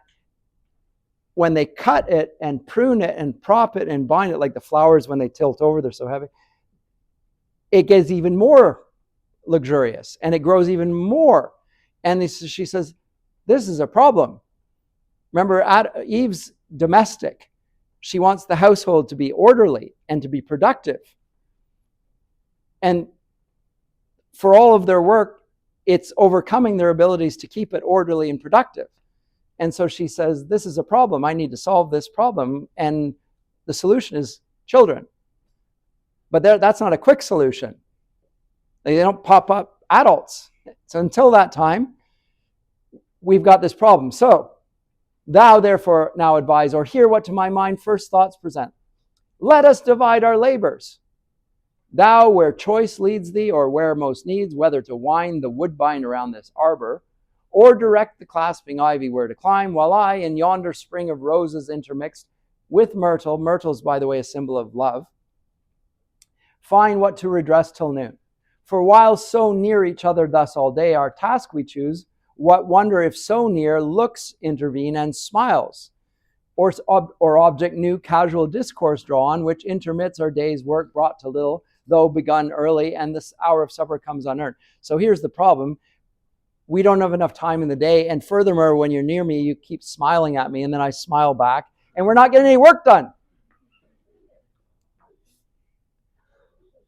when they cut it and prune it and prop it and bind it, like the flowers when they tilt over, they're so heavy, it gets even more luxurious and it grows even more. And she says, this is a problem. Remember, Eve's domestic. She wants the household to be orderly and to be productive. And for all of their work, it's overcoming their abilities to keep it orderly and productive. And so she says, this is a problem. I need to solve this problem. And the solution is children. But that's not a quick solution. They don't pop up adults. So until that time, we've got this problem. So, thou therefore now advise, or hear what to my mind first thoughts present. Let us divide our labors. Thou where choice leads thee, or where most needs, whether to wind the woodbine around this arbor, or direct the clasping ivy where to climb, while I, in yonder spring of roses intermixed with myrtle, myrtle's, by the way, a symbol of love, find what to redress till noon. For while so near each other thus all day, our task we choose, what wonder if so near looks intervene and smiles, or object new casual discourse draw on, which intermits our day's work brought to little, though begun early, and this hour of supper comes unearned. So here's the problem. We don't have enough time in the day, and furthermore, when you're near me, you keep smiling at me, and then I smile back, and we're not getting any work done.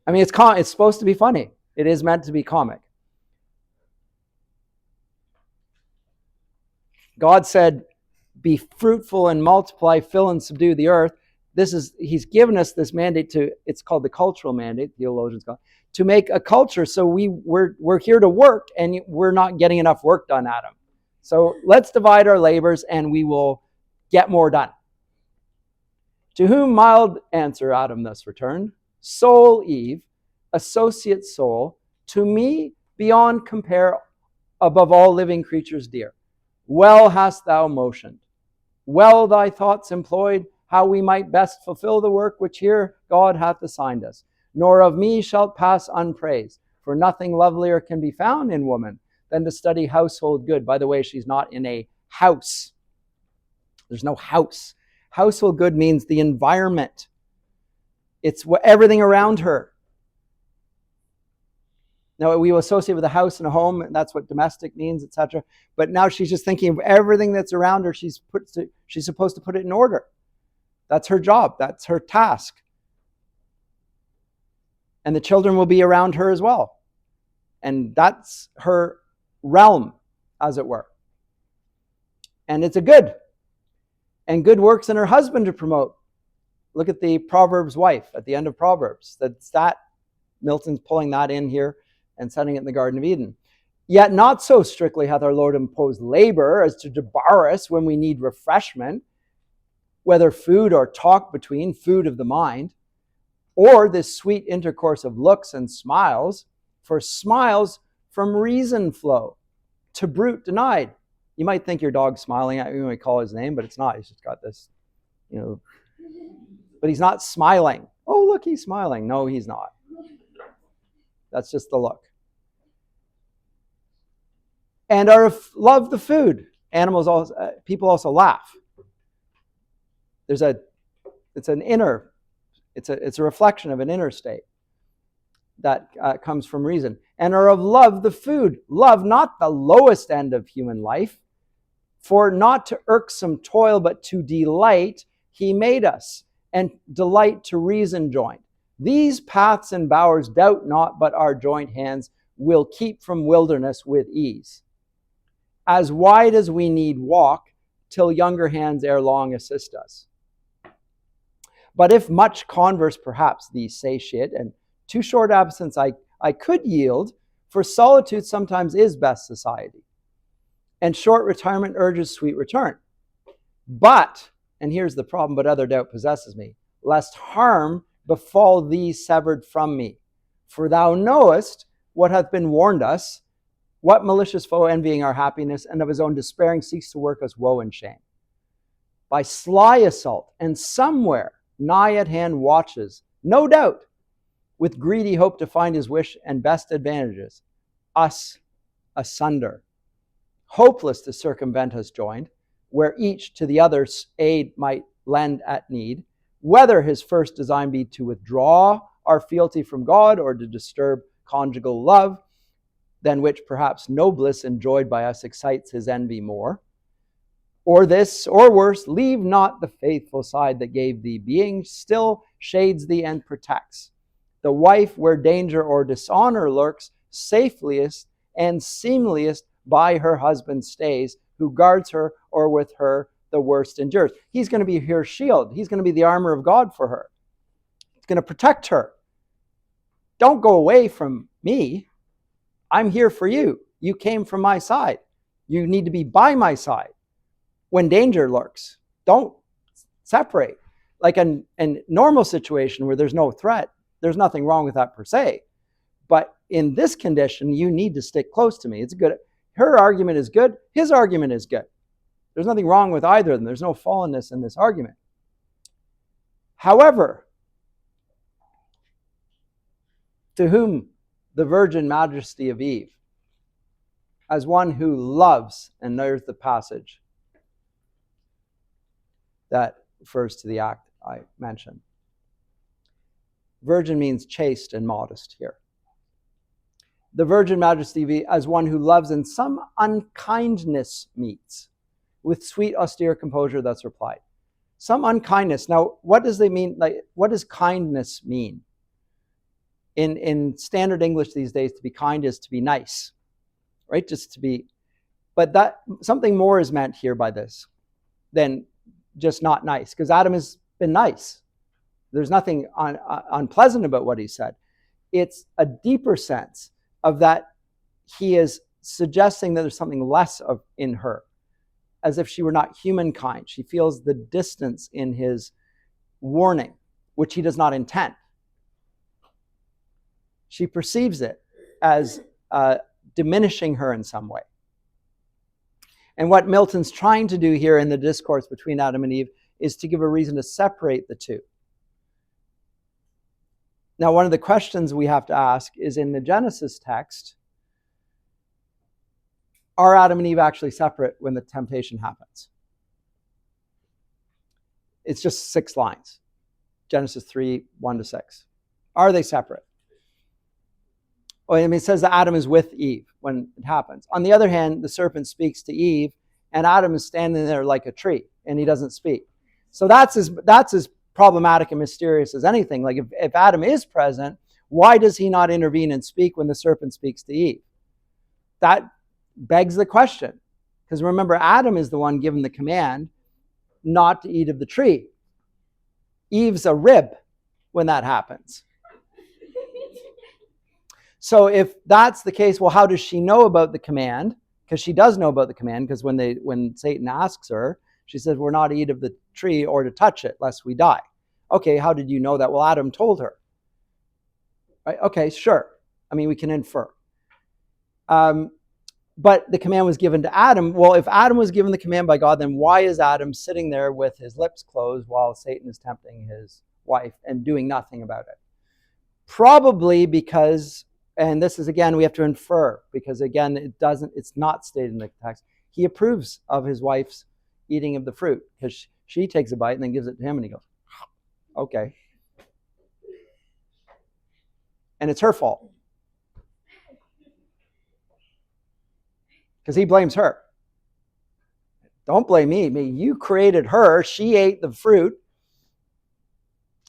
I mean, it's supposed to be funny. It is meant to be comic. God said, be fruitful and multiply, fill and subdue the earth. He's given us this mandate it's called the cultural mandate, theologians call it, to make a culture. So we're here to work, and we're not getting enough work done, Adam. So let's divide our labors and we will get more done. To whom mild answer Adam thus returned, soul Eve, associate soul, to me beyond compare, above all living creatures dear. Well hast thou motioned, well thy thoughts employed, how we might best fulfill the work which here God hath assigned us. Nor of me shalt pass unpraised, for nothing lovelier can be found in woman than to study household good. By the way, she's not in a house. There's no house. Household good means the environment. It's everything around her. Now, we will associate with a house and a home, and that's what domestic means, etc. But now she's just thinking of everything that's around her. She's supposed to put it in order. That's her job. That's her task. And the children will be around her as well. And that's her realm, as it were. And it's a good. And good works in her husband to promote. Look at the Proverbs wife at the end of Proverbs. Milton's pulling that in here and setting it in the Garden of Eden. Yet not so strictly hath our Lord imposed labor as to debar us when we need refreshment, whether food or talk between, food of the mind, or this sweet intercourse of looks and smiles, for smiles from reason flow, to brute denied. You might think your dog's smiling at you when we call his name, but it's not. He's just got this, but he's not smiling. Oh, look, he's smiling. No, he's not. That's just the look. And love the food. Animals also, people also laugh. It's a reflection of an inner state that comes from reason. And are of love the food. Love not the lowest end of human life, for not to irksome toil, but to delight he made us, and delight to reason joined. These paths and bowers doubt not, but our joint hands will keep from wilderness with ease. As wide as we need walk, till younger hands ere long assist us. But if much converse perhaps these satiate, and too short absence I could yield, for solitude sometimes is best society, and short retirement urges sweet return. But, and here's the problem, but other doubt possesses me, lest harm befall thee severed from me. For thou knowest what hath been warned us, what malicious foe envying our happiness, and of his own despairing seeks to work us woe and shame. by sly assault, and somewhere nigh at hand watches, no doubt, with greedy hope to find his wish and best advantages, us asunder, hopeless to circumvent us joined, where each to the other's aid might lend at need, whether his first design be to withdraw our fealty from God or to disturb conjugal love, than which perhaps no bliss enjoyed by us excites his envy more. Or this, or worse, leave not the faithful side that gave thee, being still shades thee and protects. The wife, where danger or dishonor lurks, safeliest and seemliest by her husband stays, who guards her, or with her the worst endures. He's going to be her shield. He's going to be the armor of God for her. He's going to protect her. Don't go away from me. I'm here for you. You came from my side. You need to be by my side when danger lurks. Don't separate. Like a normal situation where there's no threat, there's nothing wrong with that per se. But in this condition, you need to stick close to me. It's good. Her argument is good. His argument is good. There's nothing wrong with either of them. There's no fallenness in this argument. However, to whom the virgin majesty of Eve, as one who loves, and there's the passage that refers to the act I mentioned. Virgin means chaste and modest here. The virgin majesty of Eve, as one who loves and some unkindness meets, with sweet austere composure thus replied. Some unkindness. Now, what does they mean? Like, what does kindness mean? In standard English these days, to be kind is to be nice, right? Just to be, but that something more is meant here by this than just not nice, because Adam has been nice. There's nothing unpleasant about what he said. It's a deeper sense of that he is suggesting that there's something less of in her, as if she were not humankind. She feels the distance in his warning, which he does not intend. She perceives it as diminishing her in some way. And what Milton's trying to do here in the discourse between Adam and Eve is to give a reason to separate the two. Now, one of the questions we have to ask is, in the Genesis text, are Adam and Eve actually separate when the temptation happens? It's just 6 lines. Genesis 3, 1-6. Are they separate? Well, I mean, it says that Adam is with Eve when it happens. On the other hand, the serpent speaks to Eve, and Adam is standing there like a tree, and he doesn't speak. So that's as problematic and mysterious as anything. Like, if Adam is present, why does he not intervene and speak when the serpent speaks to Eve? That begs the question. Because remember, Adam is the one given the command not to eat of the tree. Eve's a rib when that happens. So if that's the case, well, how does she know about the command? Because she does know about the command, because when Satan asks her, she says, we're not to eat of the tree or to touch it, lest we die. Okay, how did you know that? Well, Adam told her. Right? Okay, sure. I mean, we can infer. But the command was given to Adam. Well, if Adam was given the command by God, then why is Adam sitting there with his lips closed while Satan is tempting his wife and doing nothing about it? Probably because, and this is, again, we have to infer, because again, it's not stated in the text. He approves of his wife's eating of the fruit, because she takes a bite and then gives it to him, and he goes, okay. And it's her fault, because he blames her. Don't blame me. You created her. She ate the fruit.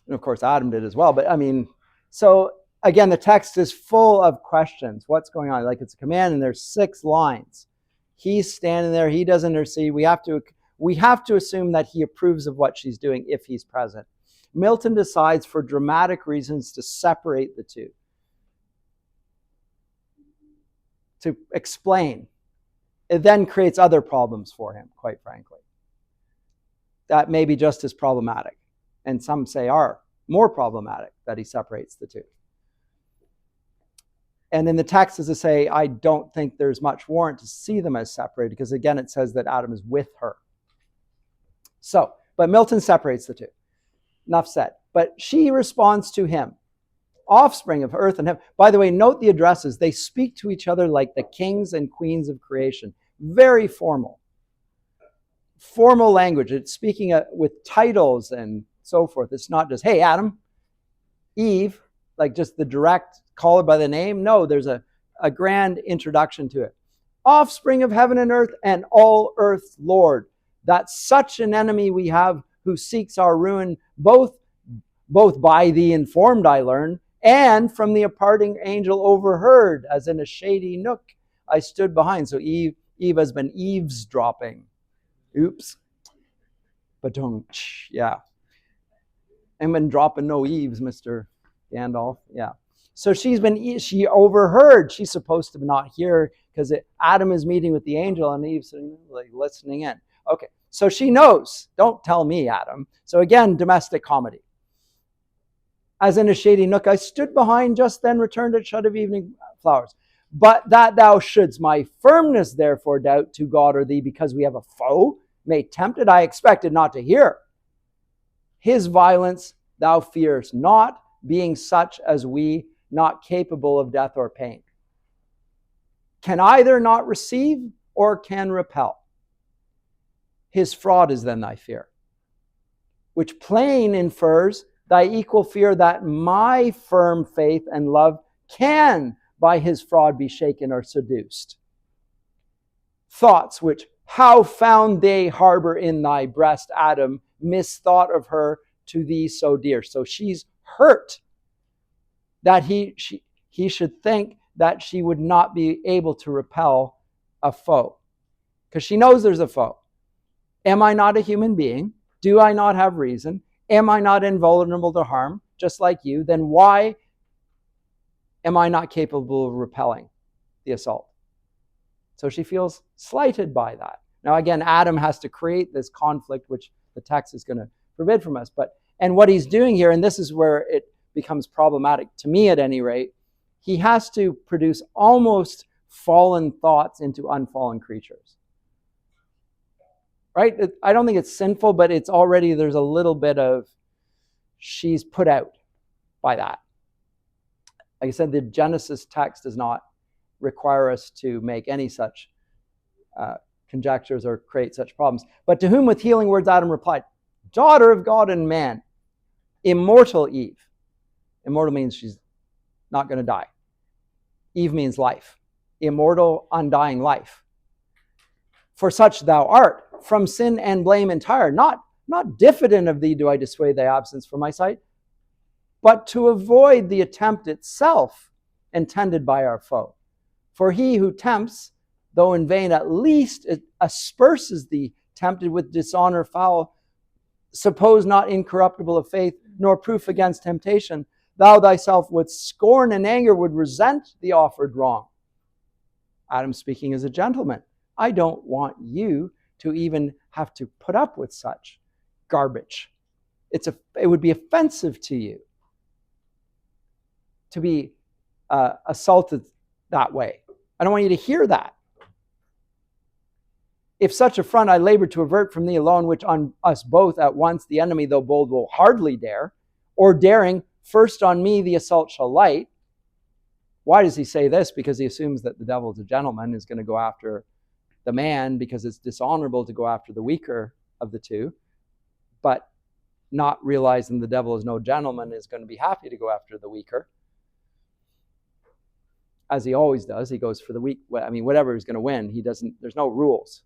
And of course, Adam did as well. But I mean, so again, the text is full of questions. What's going on? Like, it's a command, and there's 6 lines. He's standing there. He doesn't intercede. We have to assume that he approves of what she's doing if he's present. Milton decides, for dramatic reasons, to separate the two, to explain. It then creates other problems for him, quite frankly, that may be just as problematic, and some say are more problematic, that he separates the two. And in the text, as I say, I don't think there's much warrant to see them as separated, because again, it says that Adam is with her. So, but Milton separates the two. Enough said. But she responds to him, offspring of earth and heaven. By the way, note the addresses. They speak to each other like the kings and queens of creation. Very formal. Formal language. It's speaking with titles and so forth. It's not just, hey, Adam, Eve, like just the direct call her by the name. No, there's a grand introduction to it. Offspring of heaven and earth and all earth's Lord. That's such an enemy we have who seeks our ruin, both by the informed I learn, and from the aparting angel overheard, as in a shady nook I stood behind. So Eve has been eavesdropping. Oops. But don't, yeah. And been dropping no eaves, Mr. Gandalf. Yeah. So she overheard. She's supposed to not hear because Adam is meeting with the angel and Eve's like listening in. Okay. So she knows. Don't tell me, Adam. So again, domestic comedy. As in a shady nook, I stood behind, just then returned at shut of evening flowers. But that thou shouldst my firmness therefore doubt to God or thee, because we have a foe, may tempt it, I expected not to hear. His violence thou fearest not, being such as we, not capable of death or pain. Can either not receive or can repel. His fraud is then thy fear, which plain infers thy equal fear that my firm faith and love can by his fraud be shaken or seduced. Thoughts which how found they harbor in thy breast, Adam, misthought of her to thee so dear. So she's hurt that he should think that she would not be able to repel a foe, because she knows there's a foe. Am I not a human being? Do I not have reason? Am I not invulnerable to harm, just like you? Then why am I not capable of repelling the assault? So she feels slighted by that. Now, again, Adam has to create this conflict, which the text is going to forbid from us. And what he's doing here, and this is where it becomes problematic, to me at any rate, he has to produce almost fallen thoughts into unfallen creatures. Right? I don't think it's sinful, but it's already, there's a little bit of, she's put out by that. Like I said, the Genesis text does not require us to make any such conjectures or create such problems. But to whom with healing words Adam replied, daughter of God and man, immortal Eve. Immortal means she's not going to die. Eve means life. Immortal, undying life. For such thou art, from sin and blame entire. Not diffident of thee do I dissuade thy absence from my sight, but to avoid the attempt itself intended by our foe. For he who tempts, though in vain, at least asperses thee, tempted with dishonor foul. Suppose not incorruptible of faith, nor proof against temptation. Thou thyself with scorn and anger would resent the offered wrong. Adam speaking as a gentleman. I don't want you to even have to put up with such garbage. It would be offensive to you to be assaulted that way. I don't want you to hear that. If such affront I labored to avert from thee alone, which on us both at once the enemy, though bold, will hardly dare, or daring, first on me the assault shall light. Why does he say this? Because he assumes that the devil is a gentleman, is going to go after the man, because it's dishonorable to go after the weaker of the two, but not realizing the devil is no gentleman, is going to be happy to go after the weaker. As he always does, he goes for the weak. I mean, whatever he's going to win, he doesn't, there's no rules.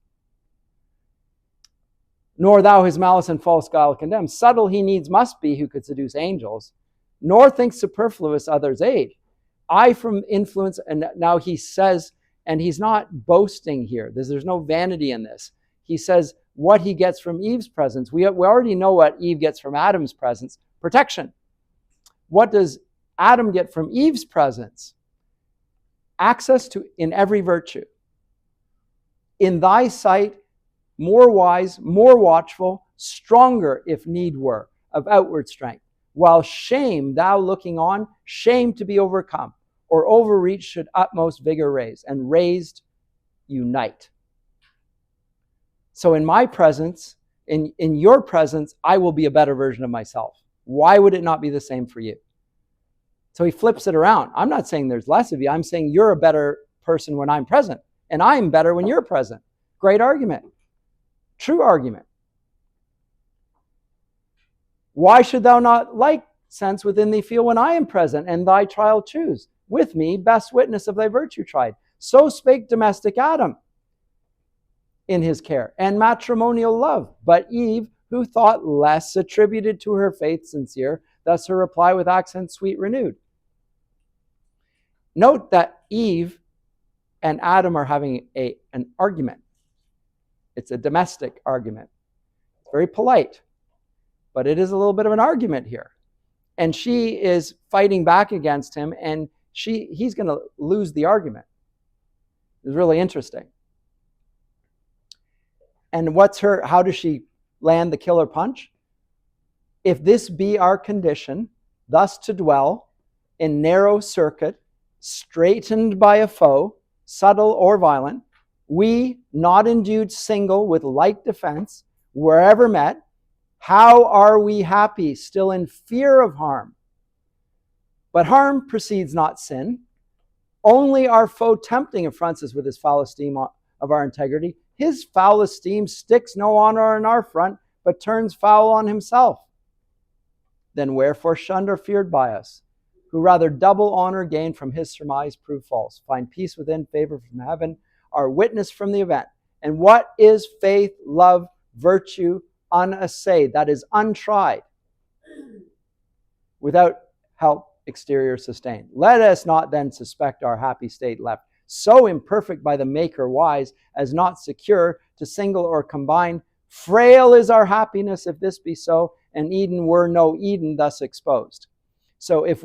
Nor thou his malice and false guile condemn. Subtle he needs must be who could seduce angels, nor think superfluous others' aid. I from influence, and now he says, and he's not boasting here. There's no vanity in this. He says what he gets from Eve's presence. We already know what Eve gets from Adam's presence. Protection. What does Adam get from Eve's presence? Access to in every virtue. In thy sight, more wise, more watchful, stronger if need were, of outward strength. While shame, thou looking on, shame to be overcome, or overreach should utmost vigor raise, and raised unite. So in my presence, In your presence, I will be a better version of myself. Why would it not be the same for you? So he flips it around. I'm not saying there's less of you. I'm saying you're a better person when I'm present, and I'm better when you're present. Great argument. True argument. Why should thou not like sense within thee feel when I am present, and thy trial choose? With me, best witness of thy virtue tried. So spake domestic Adam in his care, and matrimonial love. But Eve, who thought less, attributed to her faith sincere, thus her reply with accent sweet renewed. Note that Eve and Adam are having an argument. It's a domestic argument. It's very polite, but it is a little bit of an argument here. And she is fighting back against him, and he's going to lose the argument. It's really interesting. And how does she land the killer punch? If this be our condition, thus to dwell in narrow circuit, straitened by a foe, subtle or violent, we, not endued single with like defense, wherever met, how are we happy, still in fear of harm? But harm precedes not sin. Only our foe tempting affronts us with his foul esteem of our integrity. His foul esteem sticks no honor in our front, but turns foul on himself. Then wherefore shunned or feared by us, who rather double honor gain from his surmise prove false, find peace within, favor from heaven, are witness from the event. And what is faith, love, virtue, unassayed, that is untried, without help exterior sustained? Let us not then suspect our happy state left so imperfect by the Maker wise, as not secure to single or combine. Frail is our happiness if this be so, and Eden were no Eden thus exposed. So if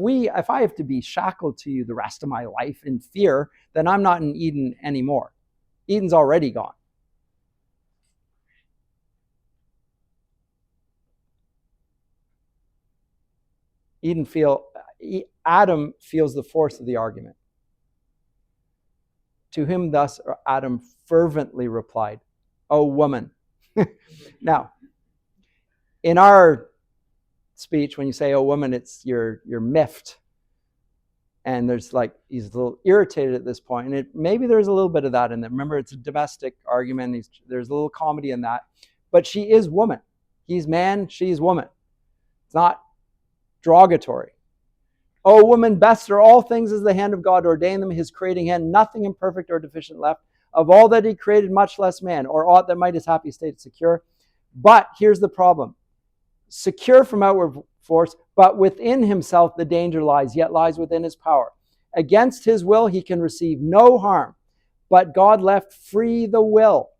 I have to be shackled to you the rest of my life in fear, then I'm not in Eden anymore. Eden's already gone. Adam feels the force of the argument. To him thus Adam fervently replied, O woman. Now, in our speech, when you say, oh, woman, it's you're miffed. And he's a little irritated at this point. And maybe there's a little bit of that in there. Remember, it's a domestic argument. There's a little comedy in that. But she is woman. He's man, she's woman. It's not derogatory. O woman, best are all things as the hand of God ordained them, his creating hand, nothing imperfect or deficient left. Of all that he created, much less man, or aught that might his happy state secure. But here's the problem. Secure from outward force, but within himself the danger lies, yet lies within his power. Against his will he can receive no harm, but God left free the will.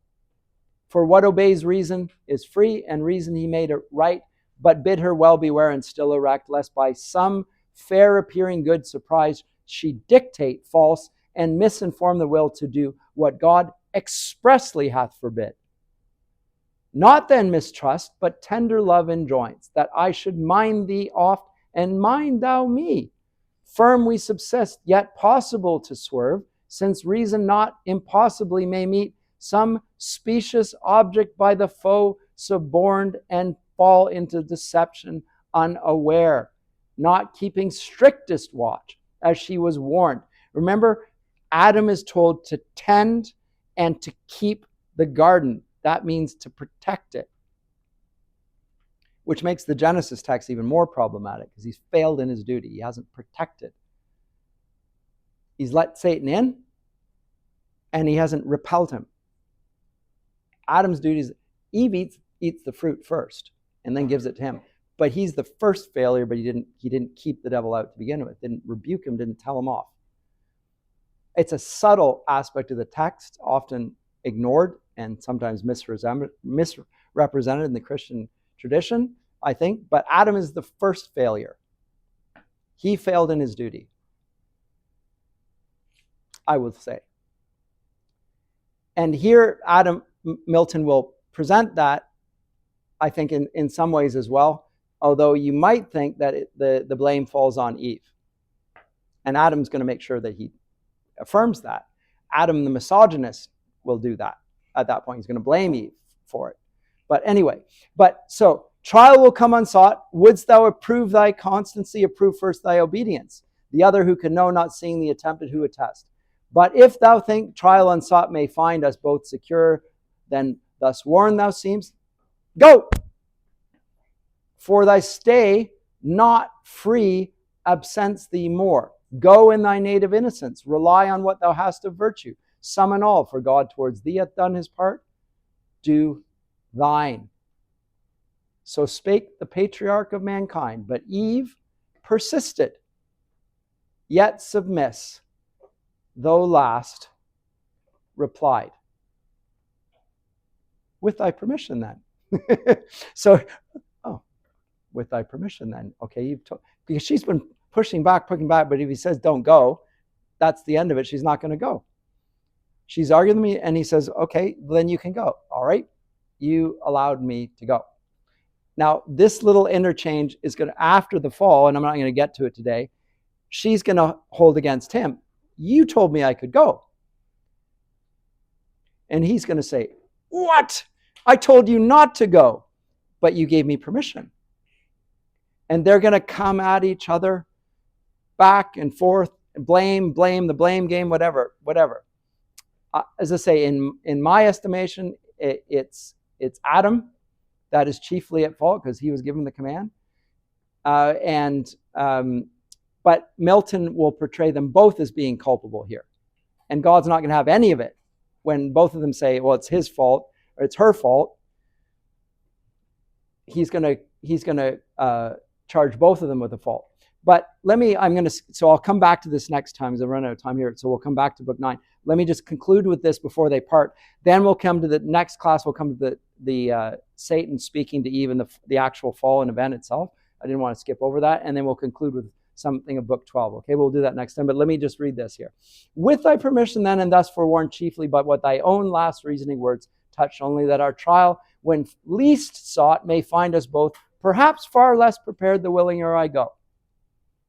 For what obeys reason is free, and reason he made it right, but bid her well beware and still erect, lest by some fair appearing good surprise she dictate false, and misinform the will to do what God expressly hath forbid. Not then mistrust, but tender love enjoins, that I should mind thee oft, and mind thou me. Firm we subsist, yet possible to swerve, since reason not impossibly may meet some specious object by the foe suborned, and fall into deception unaware, not keeping strictest watch, as she was warned. Remember, Adam is told to tend and to keep the garden. That means to protect it, which makes the Genesis text even more problematic because he's failed in his duty. He hasn't protected. He's let Satan in, and he hasn't repelled him. Adam's duty is Eve eats the fruit first and then gives it to him. But he's the first failure, but he didn't keep the devil out to begin with, didn't rebuke him, didn't tell him off. It's a subtle aspect of the text, often ignored and sometimes misrepresented in the Christian tradition, I think. But Adam is the first failure. He failed in his duty, I would say. And here Milton will present that, I think, in some ways as well, although you might think that the blame falls on Eve. And Adam's going to make sure that he affirms that. Adam, the misogynist, will do that. At that point, he's going to blame Eve for it. But anyway, so trial will come unsought. Wouldst thou approve thy constancy, approve first thy obedience. The other who can know, not seeing the attempted who attest. But if thou think trial unsought may find us both secure, then thus warned thou seemst, go! For thy stay not free absents thee more. Go in thy native innocence. Rely on what thou hast of virtue. Summon all, for God towards thee hath done his part. Do thine. So spake the patriarch of mankind, but Eve persisted, yet submiss, though last, replied. With thy permission then. So, with thy permission then. Okay, because she's been pushing back, but if he says don't go, that's the end of it. She's not going to go. She's arguing with me, and he says, okay, then you can go. All right, you allowed me to go. Now, this little interchange is going to, after the fall, and I'm not going to get to it today, she's going to hold against him. You told me I could go. And he's going to say, what? I told you not to go, but you gave me permission. And they're going to come at each other back and forth, blame, the blame game, whatever. As I say, in my estimation, it's Adam that is chiefly at fault because he was given the command. But Milton will portray them both as being culpable here. And God's not going to have any of it when both of them say, well, it's his fault or it's her fault. He's going to charge both of them with the fault. But so I'll come back to this next time because I run out of time here. So we'll come back to book 9. Let me just conclude with this before they part. Then we'll come to the next class. We'll come to the Satan speaking to Eve and the actual fallen event itself. I didn't want to skip over that. And then we'll conclude with something of book 12. Okay, we'll do that next time. But let me just read this here. With thy permission then, and thus forewarned chiefly, but what thy own last reasoning words touch only, that our trial, when least sought, may find us both perhaps far less prepared the willinger I go.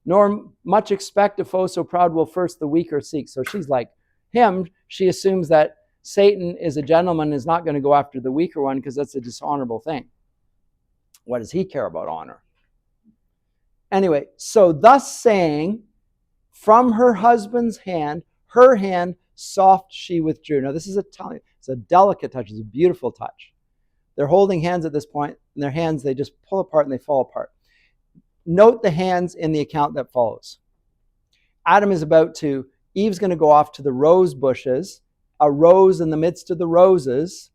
Nor much expect a foe so proud will first the weaker seek. So she's like him. She assumes that Satan is a gentleman, is not going to go after the weaker one because that's a dishonorable thing. What does he care about honor? Anyway, so thus saying, from her husband's hand, her hand soft she withdrew. Now this is it's a delicate touch. It's a beautiful touch. They're holding hands at this point, and their hands, they just pull apart and they fall apart. Note the hands in the account that follows. Eve's going to go off to the rose bushes, a rose in the midst of the roses,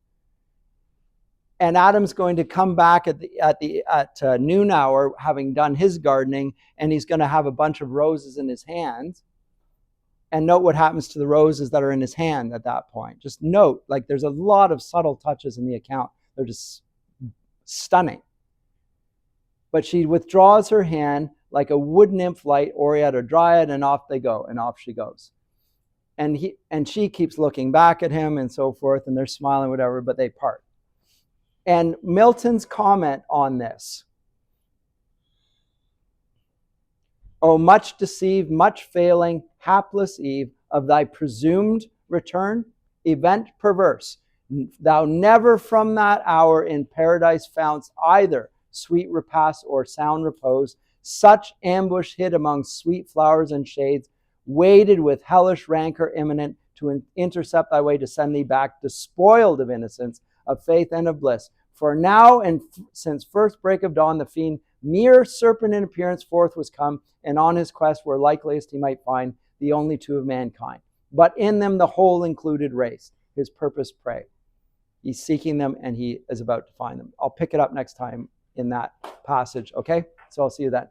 and Adam's going to come back at noon hour, having done his gardening, and he's going to have a bunch of roses in his hand. And note what happens to the roses that are in his hand at that point. Just note, there's a lot of subtle touches in the account. They're just stunning. But she withdraws her hand like a wood nymph light, Oread or Dryad, and off they go, and off she goes. And she keeps looking back at him and so forth, and they're smiling, whatever, but they part. And Milton's comment on this, O much deceived, much failing, hapless Eve, of thy presumed return, event perverse, thou never from that hour in paradise foundst either sweet repast or sound repose, such ambush hid among sweet flowers and shades, weighted with hellish rancor imminent to intercept thy way to send thee back despoiled of innocence, of faith, and of bliss. For now and since first break of dawn, the fiend, mere serpent in appearance, forth was come, and on his quest where likeliest he might find the only two of mankind. But in them the whole included race, his purpose prey. He's seeking them, and he is about to find them. I'll pick it up next time in that passage, okay? So I'll see you then.